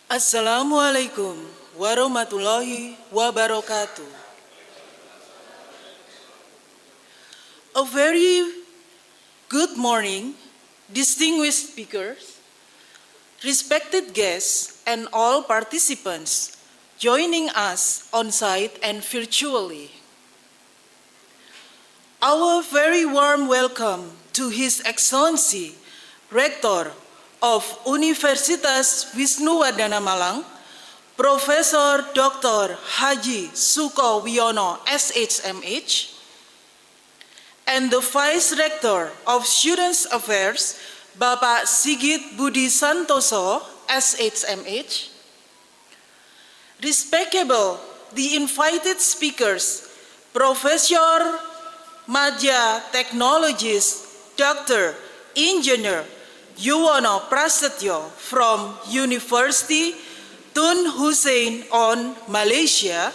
Assalamualaikum warahmatullahi wabarakatuh. A very good morning, distinguished speakers, respected guests, and all participants joining us on site and virtually. Our very warm welcome to His Excellency, Rector of Universitas Wisnuwardana Malang, Profesor Dr. Haji Suko Wiono, SHMH, and the Vice Rector of Students Affairs, Bapak Sigit Budi Santoso, SHMH, respectable the invited speakers, Professor Madya Technologist, Dr. Engineer Yuwono Prasetyo from University Tun Hussein on Malaysia,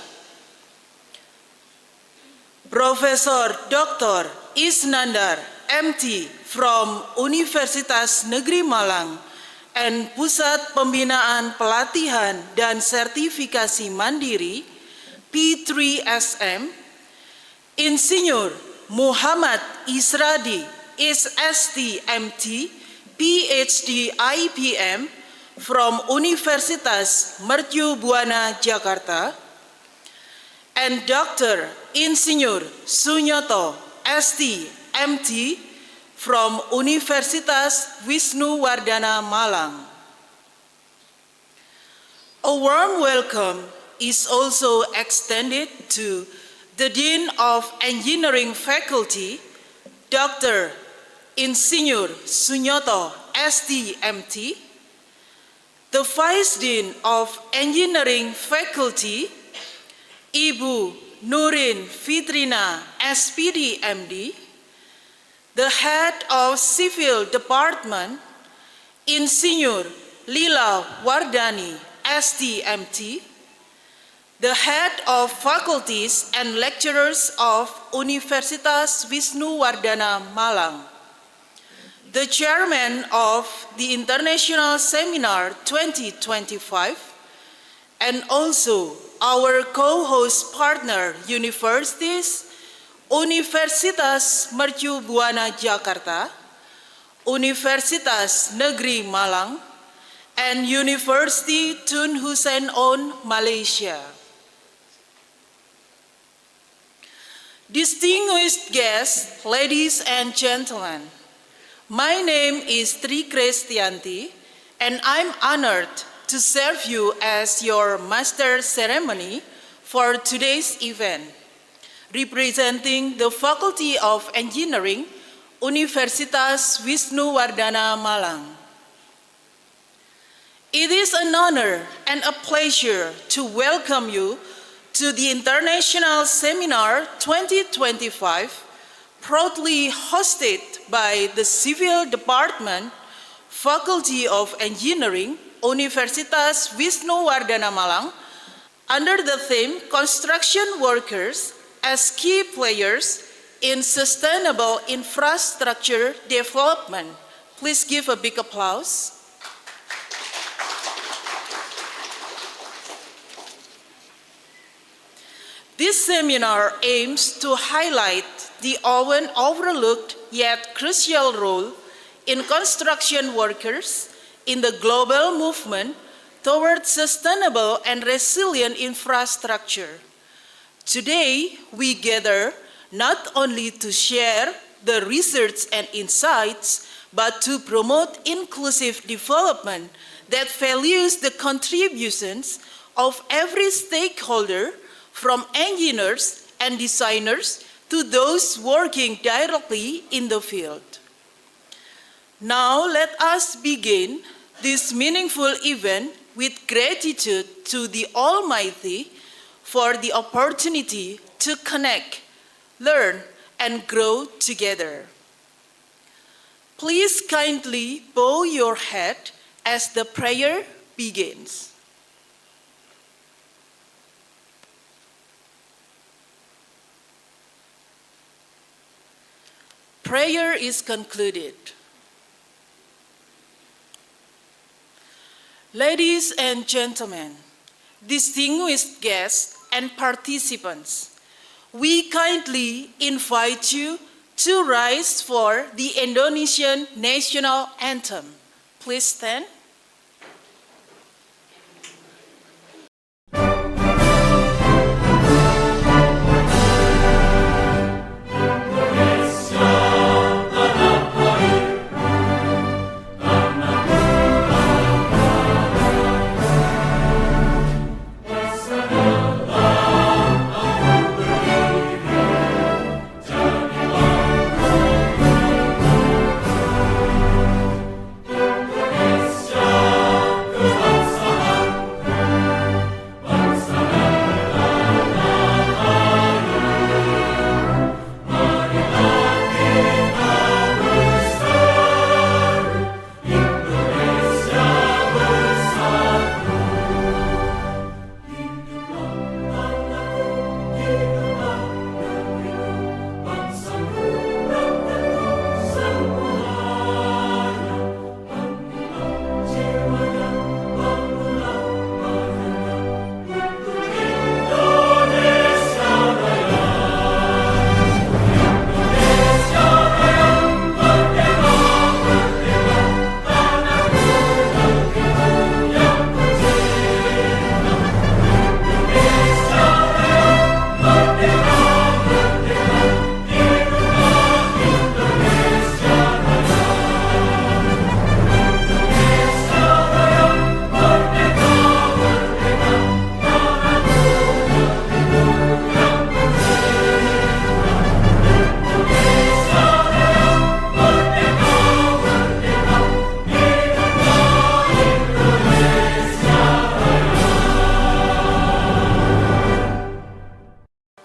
Profesor Dr. Isnandar MT from Universitas Negeri Malang and Pusat Pembinaan Pelatihan dan Sertifikasi Mandiri P3SM, Insinyur Muhammad Isradi SST-MT PhD IPM from Universitas Mercu Buana Jakarta, and Dr. Insinyur Sunyoto ST-MT from Universitas Wisnuwardana Malang. A warm welcome is also extended to the Dean of Engineering Faculty, Dr. Insinyur Sunyoto ST-MT, the Vice Dean of Engineering Faculty, Ibu Nurin Fitrina SPD MD, the Head of Civil Department, Insinyur Lila Wardani ST-MT, the Head of Faculties and Lecturers of Universitas Wisnuwardana Malang, the Chairman of the International Seminar 2025, and also our co-host partner universities, Universitas Mercu Buana Jakarta, Universitas Negeri Malang, and University Tun Hussein on Malaysia. Distinguished guests, ladies and gentlemen, my name is Tri Kristianti, and I'm honored to serve you as your master ceremony for today's event, representing the Faculty of Engineering, Universitas Wisnuwardana Malang. It is an honor and a pleasure to welcome you to the International Seminar 2025, proudly hosted by the Civil Department, Faculty of Engineering, Universitas Wisnuwardana Malang, under the theme Construction Workers as Key Players in Sustainable Infrastructure Development. Please give a big applause. This seminar aims to highlight the often overlooked yet crucial role in construction workers in the global movement towards sustainable and resilient infrastructure. Today, we gather not only to share the research and insights, but to promote inclusive development that values the contributions of every stakeholder, from engineers and designers to those working directly in the field. Now let us begin this meaningful event with gratitude to the Almighty for the opportunity to connect, learn, and grow together. Please kindly bow your head as the prayer begins. Prayer is concluded. Ladies and gentlemen, distinguished guests and participants, we kindly invite you to rise for the Indonesian national anthem. Please stand.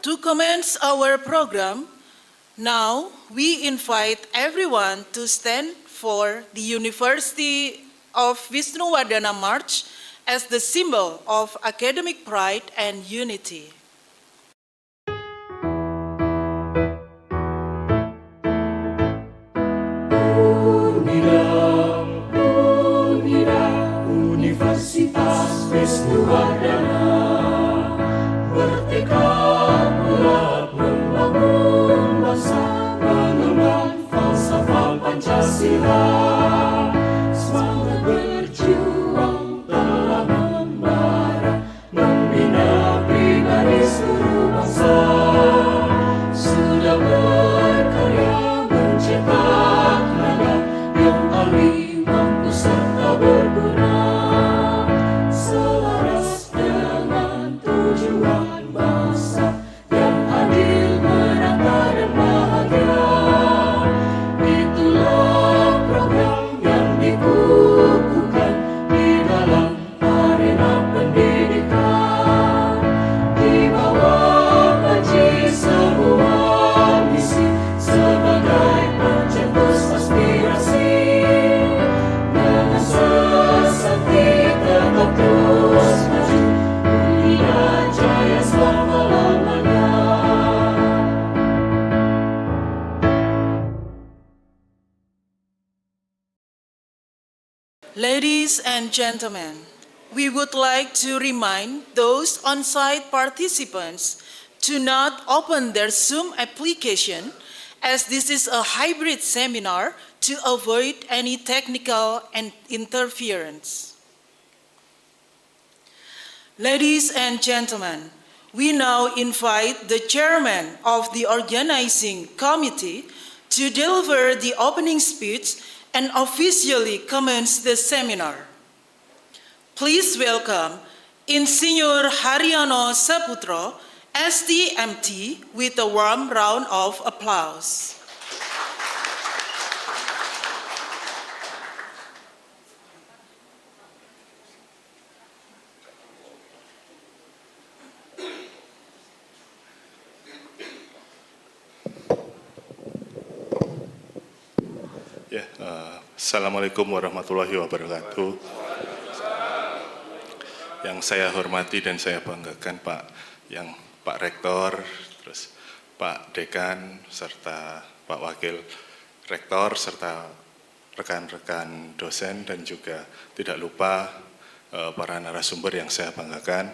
To commence our program, now we invite everyone to stand for the University of Wisnuwardana March as the symbol of academic pride and unity. Universitas Wisnuwardana Merdeka berat membangun bangsa, mengemban falsafah Pancasila. Semangat berjuang telah membara, membina pribadi seluruh bangsa. Sudah berkarya mencetak tenaga yang ahli, mampu serta berguna, selaras dengan tujuan bangsa yang adil, merata dan bahagia. Itulah program yang dikukuhkan di dalam arena pendidikan. Di bawah panji sebuah misi sebagai pencetus aspirasi. Dengan sesati tetap terus maju, dunia jaya selama-lamanya. Ladies and gentlemen, we would like to remind those on-site participants to not open their Zoom application, as this is a hybrid seminar, to avoid any technical interference. Ladies and gentlemen, we now invite the chairman of the organizing committee to deliver the opening speech and officially commence the seminar. Please welcome Insinyur Haryono Saputro, STMT, with a warm round of applause. Ya, Assalamualaikum warahmatullahi wabarakatuh. Yang saya hormati dan saya banggakan Pak Rektor, terus Pak Dekan, serta Pak Wakil Rektor, serta rekan-rekan dosen, dan juga tidak lupa para narasumber yang saya banggakan.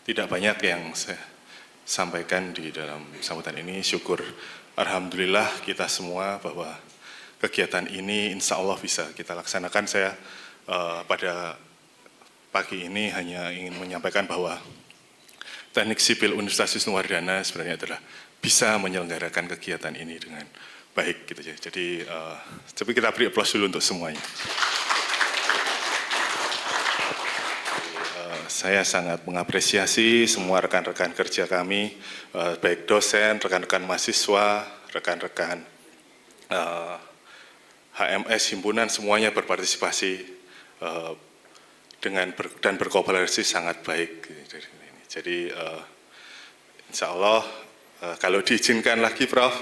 Tidak banyak yang saya sampaikan di dalam sambutan ini. Syukur, alhamdulillah kita semua bahwa kegiatan ini insya Allah bisa kita laksanakan. Saya pada pagi ini hanya ingin menyampaikan bahwa Teknik Sipil Universitas Wisnuwardana sebenarnya adalah bisa menyelenggarakan kegiatan ini dengan baik gitu ya. Jadi tapi kita beri aplaus dulu untuk semuanya. Saya sangat mengapresiasi semua rekan-rekan kerja kami, baik dosen, rekan-rekan mahasiswa, rekan-rekan HMS, himpunan, semuanya berpartisipasi dan berkolaborasi sangat baik. Jadi insya Allah kalau diizinkan lagi Prof,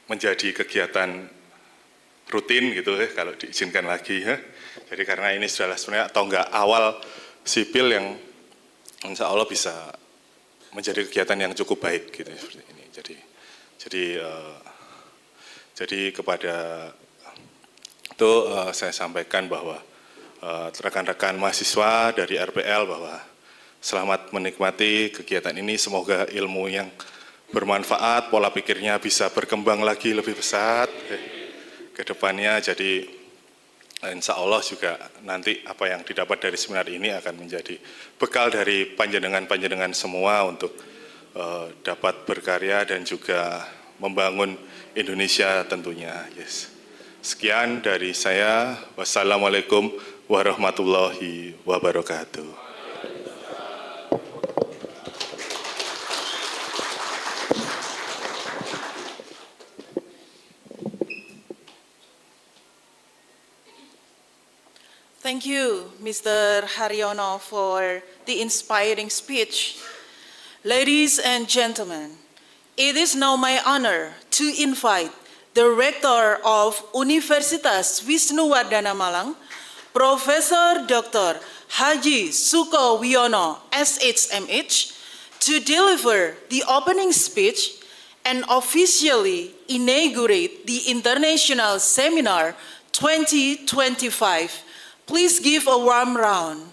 menjadi kegiatan rutin gitu ya, kalau diizinkan lagi ya. Jadi karena ini sudah sebenarnya tonggak awal sipil yang insya Allah bisa menjadi kegiatan yang cukup baik gitu seperti ini. Jadi kepada itu saya sampaikan bahwa rekan-rekan mahasiswa dari RPL bahwa selamat menikmati kegiatan ini. Semoga ilmu yang bermanfaat, pola pikirnya bisa berkembang lagi lebih pesat ke depannya. Jadi insya Allah juga nanti apa yang didapat dari seminar ini akan menjadi bekal dari panjenengan-panjenengan semua untuk dapat berkarya dan juga membangun Indonesia tentunya. Yes. Sekian dari saya. Wassalamualaikum warahmatullahi wabarakatuh. Thank you, Mr. Haryono, for the inspiring speech. Ladies and gentlemen, it is now my honor to invite the Rector of Universitas Wisnuwardana Malang, Profesor Dr. Haji Suko Wiono, SHMH, to deliver the opening speech and officially inaugurate the International Seminar 2025. Please give a warm round.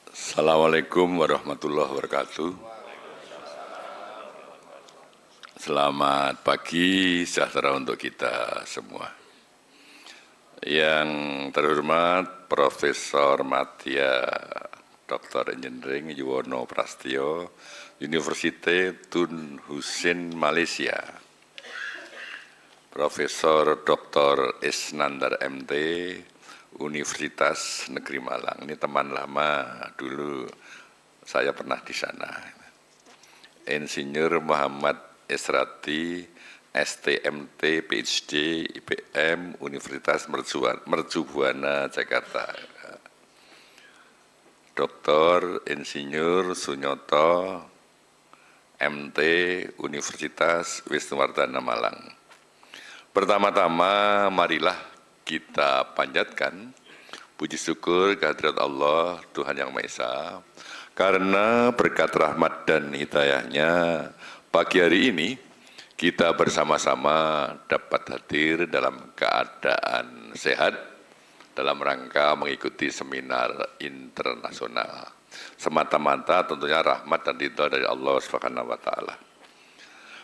Assalamualaikum warahmatullahi wabarakatuh. Selamat pagi, sejahtera untuk kita semua. Yang terhormat Profesor Madya Dr. Engineering Yuwono Prastyo, Universitas Tun Hussein Malaysia. Profesor Dr. Isnandar MT, Universitas Negeri Malang. Ini teman lama, dulu saya pernah di sana. Insinyur Muhammad Esrati, STMT, PhD, IPM, Universitas Mercubuana, Jakarta. Dr. Insinyur Sunyoto, MT, Universitas Wisnuwardana Malang. Pertama-tama, marilah kita panjatkan puji syukur kehadirat Allah, Tuhan Yang Maha Esa, karena berkat rahmat dan hidayahnya, pagi hari ini kita bersama-sama dapat hadir dalam keadaan sehat, dalam rangka mengikuti seminar internasional. Semata-mata tentunya rahmat dan ridha dari Allah Subhanahu wa Ta'ala.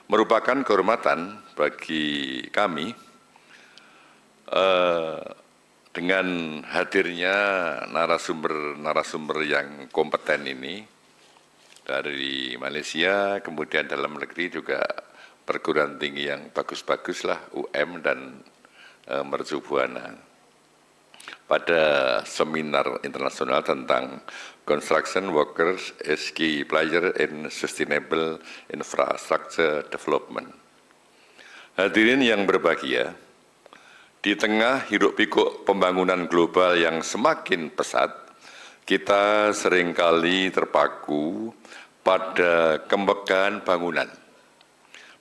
Merupakan kehormatan bagi kami dengan hadirnya narasumber yang kompeten ini dari Malaysia, kemudian dalam negeri juga perguruan tinggi yang bagus-bagus lah, UM dan Mercubuana. Pada seminar internasional tentang Construction Workers as Key Player in Sustainable Infrastructure Development. Hadirin yang berbahagia, di tengah hiruk-pikuk pembangunan global yang semakin pesat, kita seringkali terpaku pada kemegahan bangunan,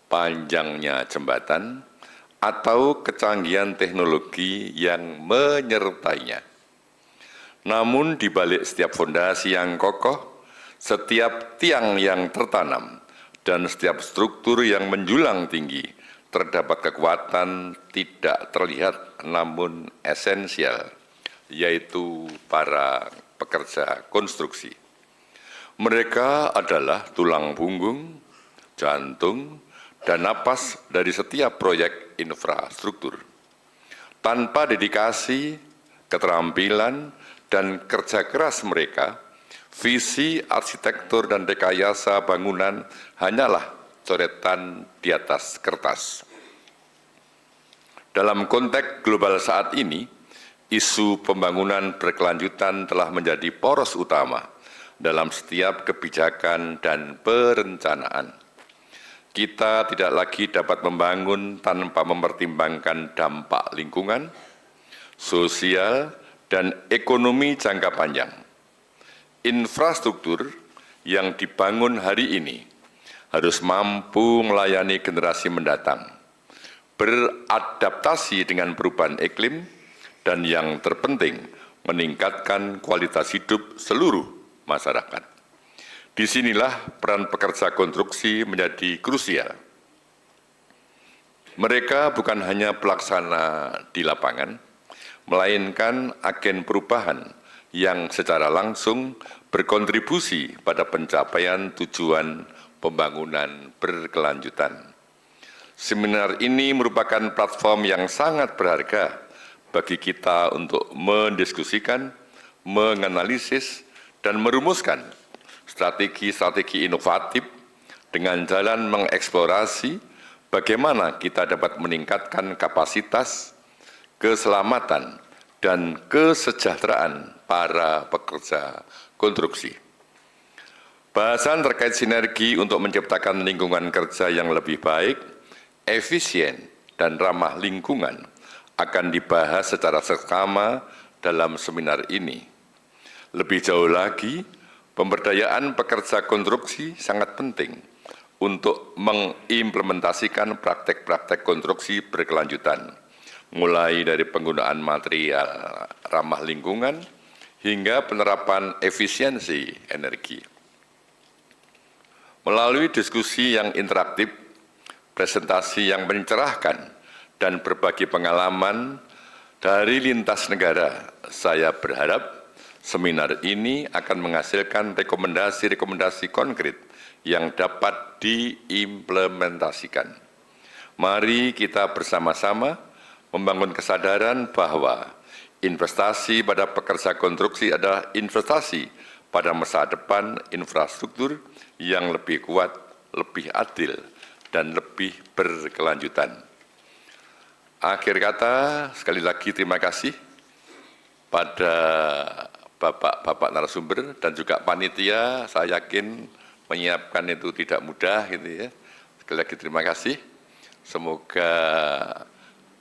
panjangnya jembatan, atau kecanggihan teknologi yang menyertainya. Namun di balik setiap fondasi yang kokoh, Setiap tiang yang tertanam dan setiap struktur yang menjulang tinggi terdapat kekuatan tidak terlihat namun esensial, yaitu para pekerja konstruksi. Mereka adalah tulang punggung, jantung, dan napas dari setiap proyek infrastruktur. Tanpa dedikasi, keterampilan, dan kerja keras mereka, visi arsitektur dan rekayasa bangunan hanyalah coretan di atas kertas. Dalam konteks global saat ini, isu pembangunan berkelanjutan telah menjadi poros utama dalam setiap kebijakan dan perencanaan. Kita tidak lagi dapat membangun tanpa mempertimbangkan dampak lingkungan, sosial, dan ekonomi jangka panjang. Infrastruktur yang dibangun hari ini harus mampu melayani generasi mendatang, beradaptasi dengan perubahan iklim, dan yang terpenting, meningkatkan kualitas hidup seluruh masyarakat. Disinilah peran pekerja konstruksi menjadi krusial. Mereka bukan hanya pelaksana di lapangan, melainkan agen perubahan yang secara langsung berkontribusi pada pencapaian tujuan pembangunan berkelanjutan. Seminar ini merupakan platform yang sangat berharga bagi kita untuk mendiskusikan, menganalisis, dan merumuskan strategi-strategi inovatif dengan jalan mengeksplorasi bagaimana kita dapat meningkatkan kapasitas, keselamatan, dan kesejahteraan para pekerja konstruksi. Bahasan terkait sinergi untuk menciptakan lingkungan kerja yang lebih baik, efisien, dan ramah lingkungan akan dibahas secara seksama dalam seminar ini. Lebih jauh lagi, pemberdayaan pekerja konstruksi sangat penting untuk mengimplementasikan praktek-praktek konstruksi berkelanjutan, mulai dari penggunaan material ramah lingkungan hingga penerapan efisiensi energi. Melalui diskusi yang interaktif, presentasi yang mencerahkan, dan berbagi pengalaman dari lintas negara, saya berharap seminar ini akan menghasilkan rekomendasi-rekomendasi konkret yang dapat diimplementasikan. Mari kita bersama-sama membangun kesadaran bahwa investasi pada pekerja konstruksi adalah investasi pada masa depan infrastruktur yang lebih kuat, lebih adil, dan lebih berkelanjutan. Akhir kata, sekali lagi terima kasih pada Bapak-bapak narasumber dan juga panitia. Saya yakin menyiapkan itu tidak mudah, gitu ya. Sekali lagi terima kasih. Semoga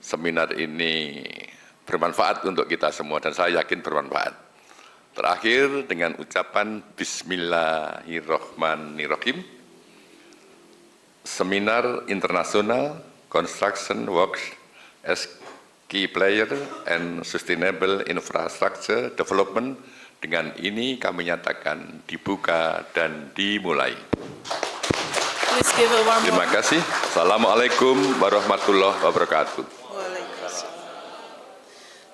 seminar ini bermanfaat untuk kita semua dan saya yakin bermanfaat. Terakhir dengan ucapan Bismillahirrahmanirrahim. Seminar Internasional Construction Works as Key Player and Sustainable Infrastructure Development, dengan ini kami nyatakan dibuka dan dimulai. Please give a warm Terima kasih. Assalamualaikum warahmatullahi wabarakatuh.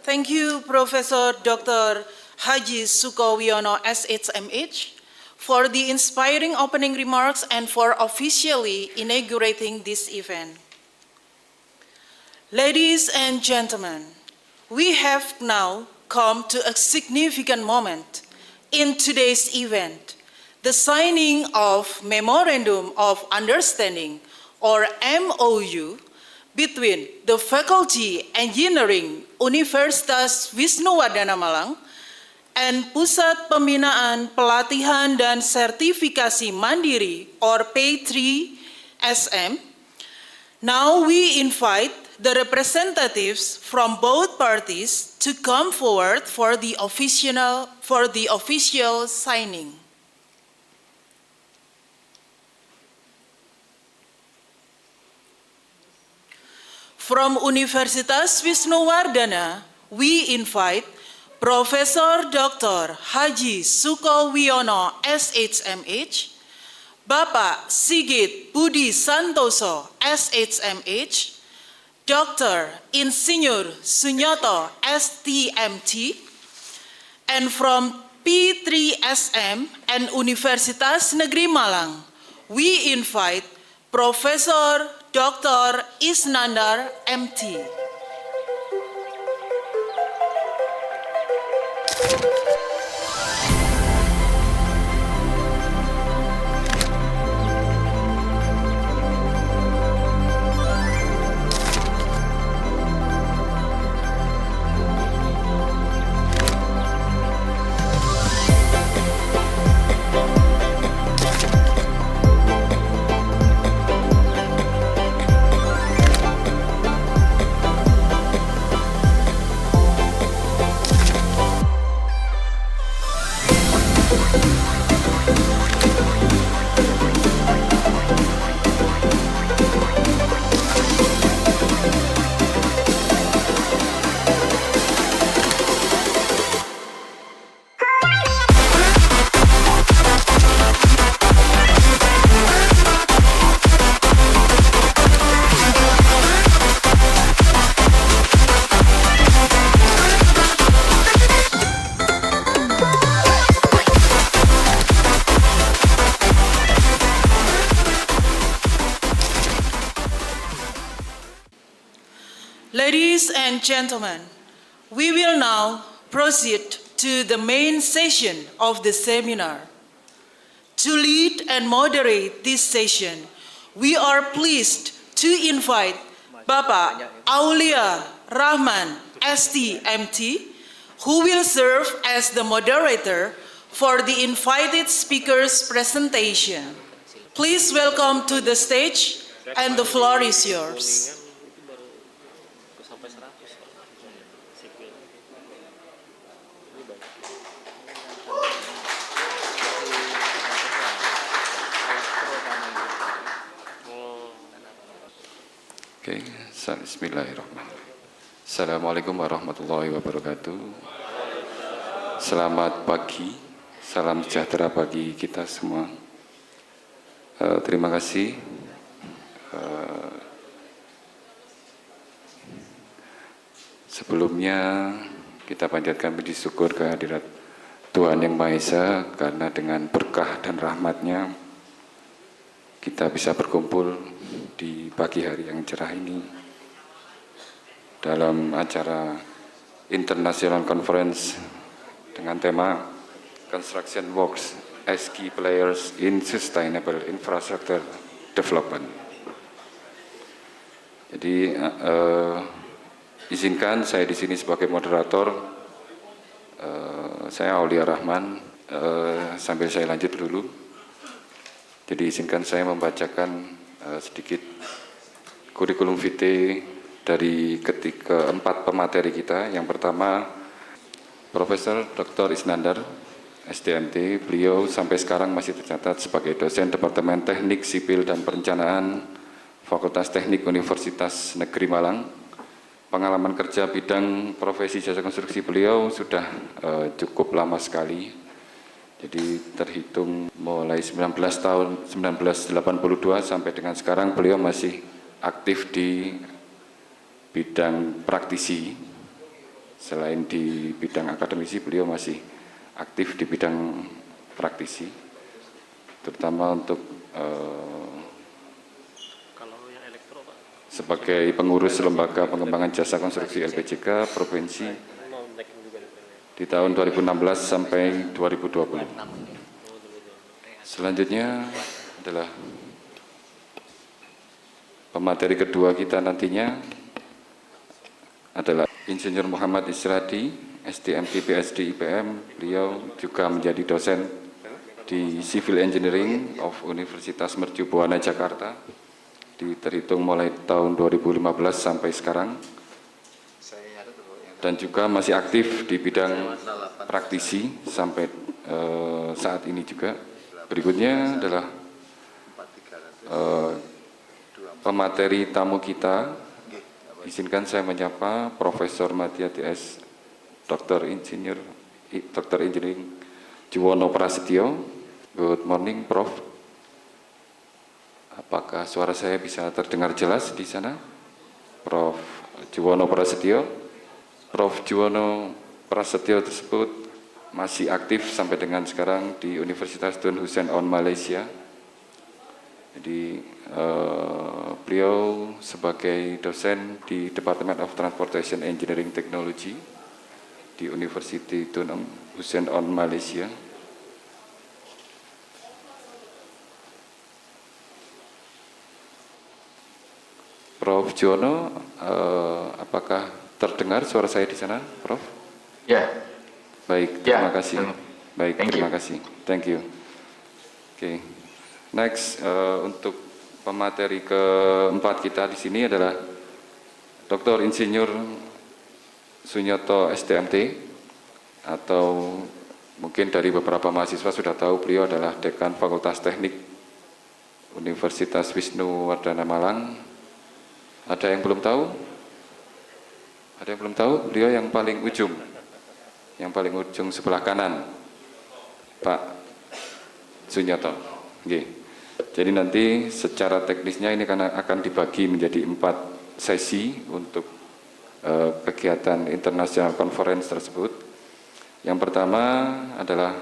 Thank you, Professor Dr. Haji Sukowiono, SHMH, for the inspiring opening remarks and for officially inaugurating this event. Ladies and gentlemen, we have now come to a significant moment in today's event, the signing of Memorandum of Understanding, or MOU, between the Faculty Engineering Universitas Wisnuwardana Malang and Pusat Pembinaan Pelatihan dan Sertifikasi Mandiri, or P3SM. Now we invite the representatives from both parties to come forward for the official signing. From Universitas Wisnuwardana, we invite Profesor Dr. Haji Sukowiyono SHMH, Bapak Sigit Budi Santoso SHMH, Dr. Insinyur Sunyoto STMT, and from P3SM and Universitas Negeri Malang, we invite Profesor Dr. Isnandar MT. Ladies and gentlemen, we will now proceed to the main session of the seminar. To lead and moderate this session, we are pleased to invite Bapak Aulia Rahman STMT, who will serve as the moderator for the invited speakers' presentation. Please welcome to the stage, and the floor is yours. Oke, bismillahirrahmanirrahim. Assalamualaikum warahmatullahi wabarakatuh. Selamat pagi, salam sejahtera bagi kita semua. Terima kasih. Sebelumnya kita panjatkan puji syukur kehadirat Tuhan Yang Maha Esa, karena dengan berkah dan rahmat-Nya kita bisa berkumpul di pagi hari yang cerah ini dalam acara International Conference dengan tema Construction Works as Key Players in Sustainable Infrastructure Development. Jadi izinkan saya di sini sebagai moderator, saya Aulia Rahman, sambil saya lanjut dulu. Jadi izinkan saya membacakan sedikit kurikulum vitae dari keempat pemateri kita. Yang pertama, Profesor Dr. Isnandar STMT. Beliau sampai sekarang masih tercatat sebagai dosen Departemen Teknik Sipil dan Perencanaan Fakultas Teknik Universitas Negeri Malang. Pengalaman kerja bidang profesi jasa konstruksi beliau sudah cukup lama sekali. Jadi terhitung mulai 1982 sampai dengan sekarang beliau masih aktif di bidang praktisi. Selain di bidang akademisi, beliau masih aktif di bidang praktisi, terutama untuk sebagai pengurus Lembaga Pengembangan Jasa Konstruksi LPJK Provinsi di tahun 2016 sampai 2020. Selanjutnya adalah pemateri kedua kita nantinya adalah Insinyur Muhammad Isradi, STMT PhD IPM. Beliau juga menjadi dosen di Civil Engineering of Universitas Mercu Buana Jakarta, terhitung mulai tahun 2015 sampai sekarang, dan juga masih aktif di bidang praktisi sampai saat ini juga. Berikutnya adalah pemateri tamu kita. Izinkan saya menyapa Profesor Madya TS Dr. Engineering Juwono Prasetyo. Good morning, Prof. Apakah suara saya bisa terdengar jelas di sana? Prof. Juwono Prasetyo. Prof. Juwono Prasetyo tersebut masih aktif sampai dengan sekarang di Universitas Tun Hussein On Malaysia. Jadi beliau sebagai dosen di Department of Transportation Engineering Technology di University Tun Hussein On Malaysia. Prof. Juwono, apakah terdengar suara saya di sana, Prof? Ya. Baik, Ya. terima kasih. Baik, Thank terima you. kasih. Thank you. Oke. Next, untuk pemateri keempat kita di sini adalah Dr. Insinyur Sunyoto STMT, atau mungkin dari beberapa mahasiswa sudah tahu beliau adalah Dekan Fakultas Teknik Universitas Wisnuwardana Malang. Ada yang belum tahu? Ada yang belum tahu? Beliau yang paling ujung. Yang paling ujung sebelah kanan. Pak Sunyoto. Oke. Jadi nanti secara teknisnya ini akan dibagi menjadi 4 sesi untuk kegiatan International Conference tersebut. Yang pertama adalah,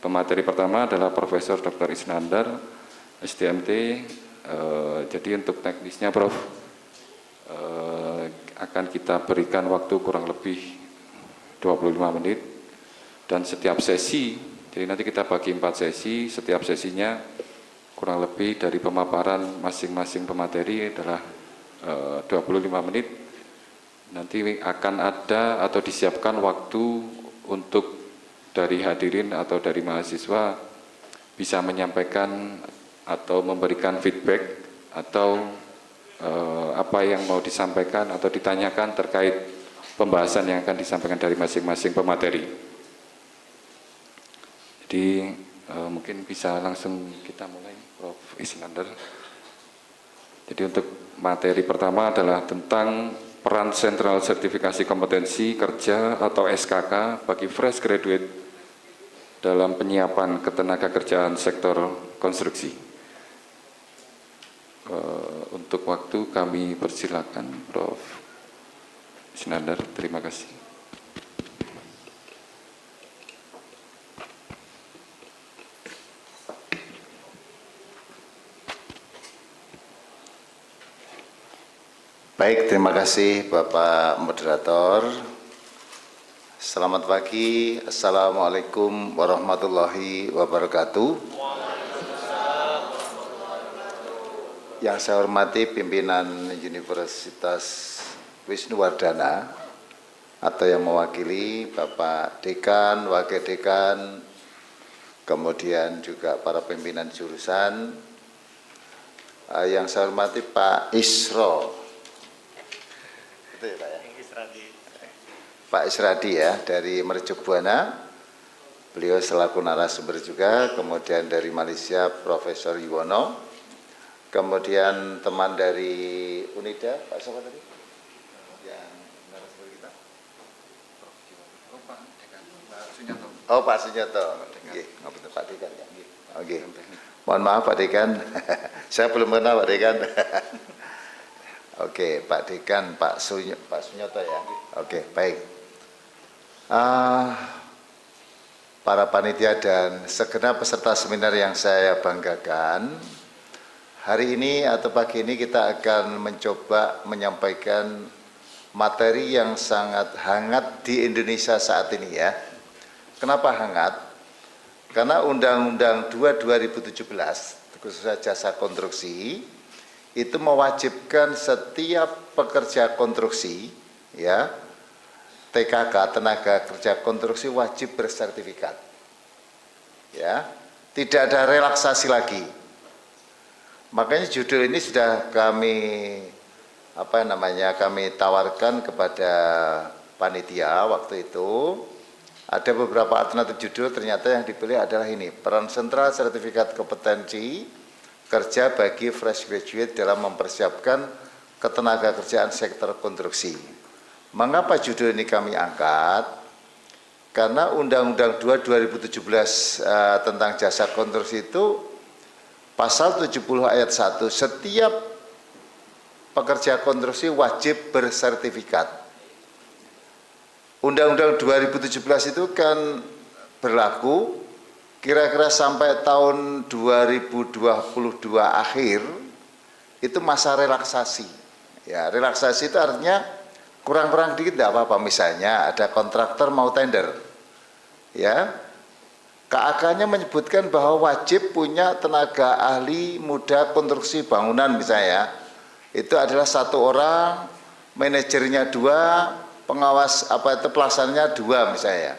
pemateri pertama adalah Profesor Dr. Isnandar, STMT. Jadi untuk teknisnya, Prof, akan kita berikan waktu kurang lebih 25 menit. Dan setiap sesi, jadi nanti kita bagi 4 sesi, setiap sesinya kurang lebih dari pemaparan masing-masing pemateri adalah 25 menit. Nanti akan ada atau disiapkan waktu untuk dari hadirin atau dari mahasiswa bisa menyampaikan atau memberikan feedback atau apa yang mau disampaikan atau ditanyakan terkait pembahasan yang akan disampaikan dari masing-masing pemateri. Jadi mungkin bisa langsung kita mulai, Prof. Isnandar. Jadi untuk materi pertama adalah tentang peran sentral sertifikasi kompetensi kerja atau SKK bagi fresh graduate dalam penyiapan ketenaga kerjaan sektor konstruksi. Untuk waktu kami persilakan Prof. Isnandar, terima kasih. Baik, terima kasih Bapak Moderator. Selamat pagi, Assalamualaikum warahmatullahi wabarakatuh. Yang saya hormati pimpinan Universitas Wisnuwardana atau yang mewakili Bapak Dekan, Wakil Dekan, kemudian juga para pimpinan jurusan. Yang saya hormati Pak Isro. Betul ya, Pak ya? Pak Isradi ya, dari Mercuk Buana. Beliau selaku narasumber juga. Kemudian dari Malaysia Profesor Yuwono. Kemudian teman dari Unida, Pak siapa tadi? Yang narasumber kita? Oh, Pak Sunyoto. Oke, Pak Dekan ya. Oke. Mohon maaf Pak Dekan. Saya belum kenal Pak Dekan. Oke, Pak Dekan, Pak Sunyoto ya. Oke, baik. Para panitia dan segenap peserta seminar yang saya banggakan, hari ini atau pagi ini kita akan mencoba menyampaikan materi yang sangat hangat di Indonesia saat ini ya. Kenapa hangat? Karena Undang-Undang 2/2017 khususnya jasa konstruksi itu mewajibkan setiap pekerja konstruksi ya, TKK tenaga kerja konstruksi wajib bersertifikat. Ya, tidak ada relaksasi lagi. Makanya judul ini sudah kami kami tawarkan kepada panitia waktu itu. Ada beberapa alternatif judul, ternyata yang dipilih adalah ini, peran sentral sertifikat kompetensi kerja bagi fresh graduate dalam mempersiapkan ketenaga kerjaan sektor konstruksi. Mengapa judul ini kami angkat? Karena Undang-Undang 2 2017 tentang jasa konstruksi itu pasal 70 ayat 1, setiap pekerja konstruksi wajib bersertifikat. Undang-Undang 2017 itu kan berlaku kira-kira sampai tahun 2022 akhir, itu masa relaksasi. Ya, relaksasi itu artinya kurang-kurang dikit tidak apa-apa. Misalnya ada kontraktor mau tender, ya, KAK-nya menyebutkan bahwa wajib punya tenaga ahli muda konstruksi bangunan misalnya, itu adalah 1 orang, manajernya 2, pengawas pelaksananya 2 misalnya.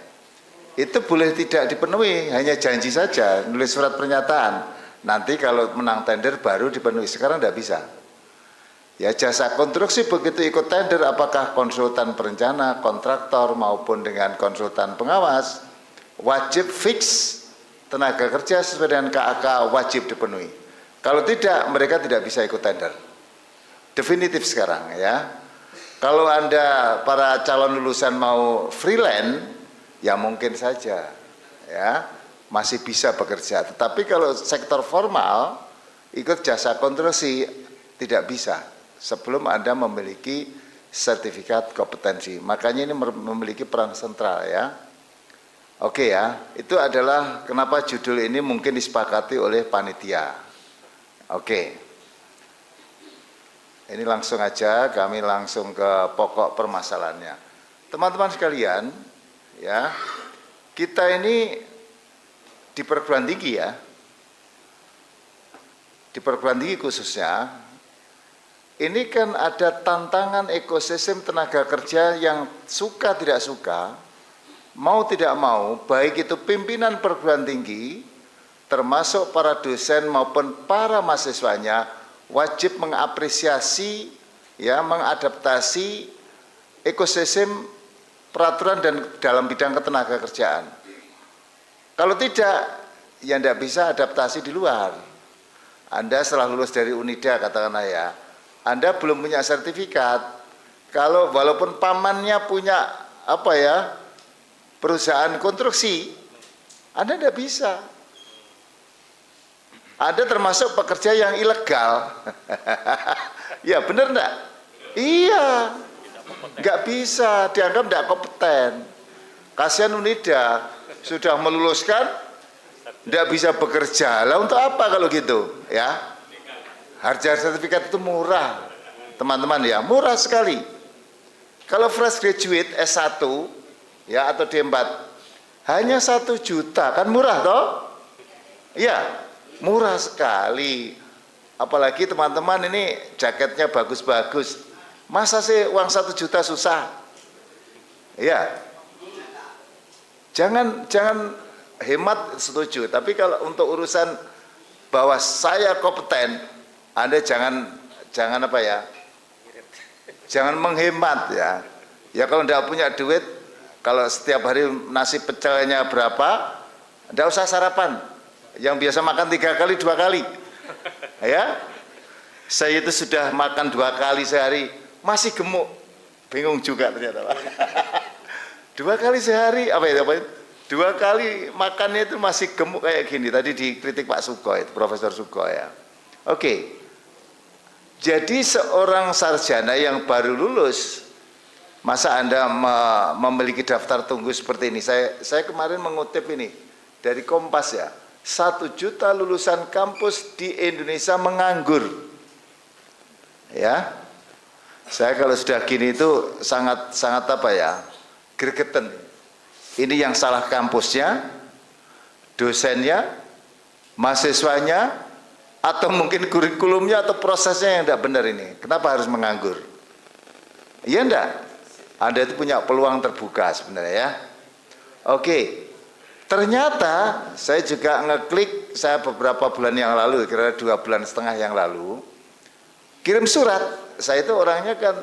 Itu boleh tidak dipenuhi, hanya janji saja, nulis surat pernyataan. Nanti kalau menang tender baru dipenuhi, sekarang tidak bisa. Ya, jasa konstruksi begitu ikut tender, apakah konsultan perencana, kontraktor maupun dengan konsultan pengawas, wajib fix tenaga kerja sesuai dengan KAK wajib dipenuhi. Kalau tidak, mereka tidak bisa ikut tender. Definitif sekarang ya. Kalau Anda para calon lulusan mau freelance, ya mungkin saja ya masih bisa bekerja. Tetapi kalau sektor formal ikut jasa konstruksi tidak bisa sebelum Anda memiliki sertifikat kompetensi. Makanya ini memiliki peran sentral ya. Oke ya, itu adalah kenapa judul ini mungkin disepakati oleh panitia. Oke. Ini langsung aja, kami langsung ke pokok permasalahannya. Teman-teman sekalian, ya, kita ini di perguruan tinggi ya, di perguruan tinggi khususnya, ini kan ada tantangan ekosistem tenaga kerja yang suka tidak suka, mau tidak mau, baik itu pimpinan perguruan tinggi, termasuk para dosen maupun para mahasiswanya, wajib mengapresiasi, ya, mengadaptasi ekosistem peraturan dan dalam bidang ketenaga kerjaan. Kalau tidak, ya tidak bisa adaptasi di luar. Anda setelah lulus dari Unida, katakanlah ya, Anda belum punya sertifikat. Kalau walaupun pamannya punya perusahaan konstruksi, Anda tidak bisa. Ada termasuk pekerja yang ilegal. Ya benar enggak? Iya. Nggak bisa, dianggap tidak kompeten. Kasihan Unida, sudah meluluskan, tidak bisa bekerja. Lah untuk apa kalau gitu? Ya, harga sertifikat itu murah, teman-teman ya, murah sekali. Kalau fresh graduate S1, ya atau D4, hanya 1 juta, kan murah toh? Iya, murah sekali. Apalagi teman-teman ini jaketnya bagus-bagus. Masa sih uang 1 juta susah? Ya, jangan hemat, setuju. Tapi kalau untuk urusan bahwa saya kompeten, Anda jangan jangan menghemat ya. Ya kalau tidak punya duit, kalau setiap hari nasi pecelnya berapa, tidak usah sarapan. Yang biasa makan 3 kali 2 kali, ya. Saya itu sudah makan 2 kali sehari. Masih gemuk, bingung juga ternyata Pak. 2 kali sehari, 2 kali makannya itu masih gemuk kayak gini. Tadi dikritik Pak Suko, itu Profesor Suko ya. Oke, jadi seorang sarjana yang baru lulus, masa Anda memiliki daftar tunggu seperti ini? Saya kemarin mengutip ini dari Kompas ya, 1 juta lulusan kampus di Indonesia menganggur. Ya. Saya kalau sudah gini itu sangat gregeten. Ini yang salah kampusnya, dosennya, mahasiswanya, atau mungkin kurikulumnya atau prosesnya yang tidak benar ini. Kenapa harus menganggur? Iya enggak? Anda itu punya peluang terbuka sebenarnya ya. Oke. Ternyata saya juga ngeklik, saya beberapa bulan yang lalu, kira-kira 2,5 bulan yang lalu, kirim surat. Saya itu orangnya kan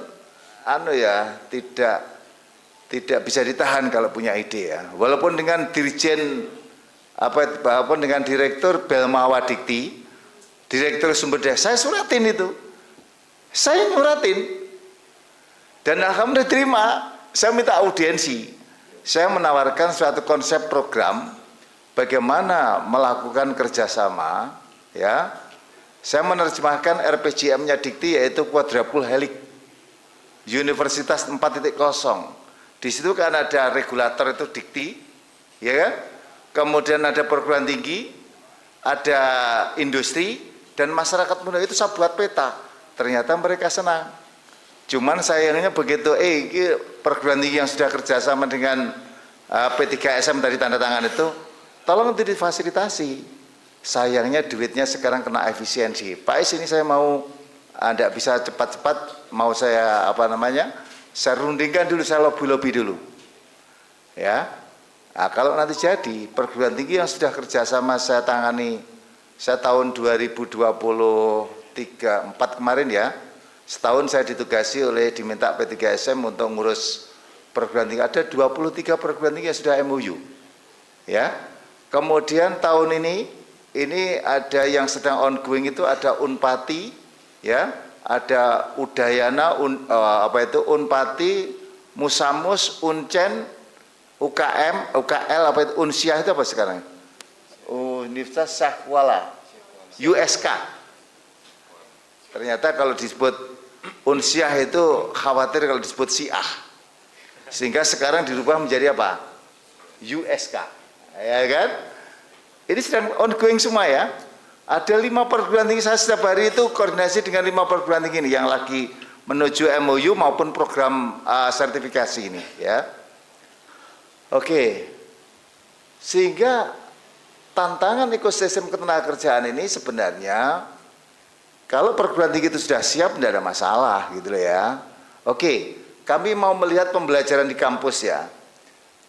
tidak bisa ditahan kalau punya ide ya. Walaupun dengan dirjen dengan direktur Belmawa Dikti, direktur sumber daya, saya suratin itu. Saya nyuratin. Dan alhamdulillah terima, saya minta audiensi. saya menawarkan suatu konsep program bagaimana melakukan kerjasama, ya. Saya menerjemahkan RPJM-nya Dikti yaitu quadruple helix, Universitas 4.0. Di situ kan ada regulator itu Dikti, ya kan? Kemudian ada perguruan tinggi, ada industri, dan masyarakat muda. Itu saya buat peta. Ternyata mereka senang. Cuman sayangnya begitu, ini perguruan tinggi yang sudah kerjasama dengan P3SM tadi tanda tangan itu, tolong itu difasilitasi. Sayangnya duitnya sekarang kena efisiensi. Pak Is, ini saya mau, tidak bisa cepat-cepat, mau saya saya rundingkan dulu, saya lobby dulu. Ya, nah, kalau nanti jadi perguruan tinggi yang sudah kerjasama saya tangani, saya tahun 2023-4 kemarin ya, setahun saya ditugasi diminta P3SM untuk ngurus perguruan tinggi. Ada 23 perguruan tinggi yang sudah MOU. Ya, kemudian tahun ini ada yang sedang ongoing itu ada Unpati, ya, ada Udayana, Unpati, Musamus, Uncen, UKM, UKL, Unsiah itu apa sekarang? Universitas Syahwala, USK. Ternyata kalau disebut Unsiah itu khawatir kalau disebut Syiah, sehingga sekarang dirubah menjadi apa? USK, ya kan? Ini sedang ongoing semua ya. Ada 5 perguruan tinggi, saya setiap hari itu koordinasi dengan 5 perguruan tinggi ini yang lagi menuju MOU maupun program sertifikasi ini ya. Oke. Sehingga tantangan ekosistem ketenagakerjaan ini sebenarnya kalau perguruan tinggi itu sudah siap tidak ada masalah gitu loh ya. Oke, kami mau melihat pembelajaran di kampus ya.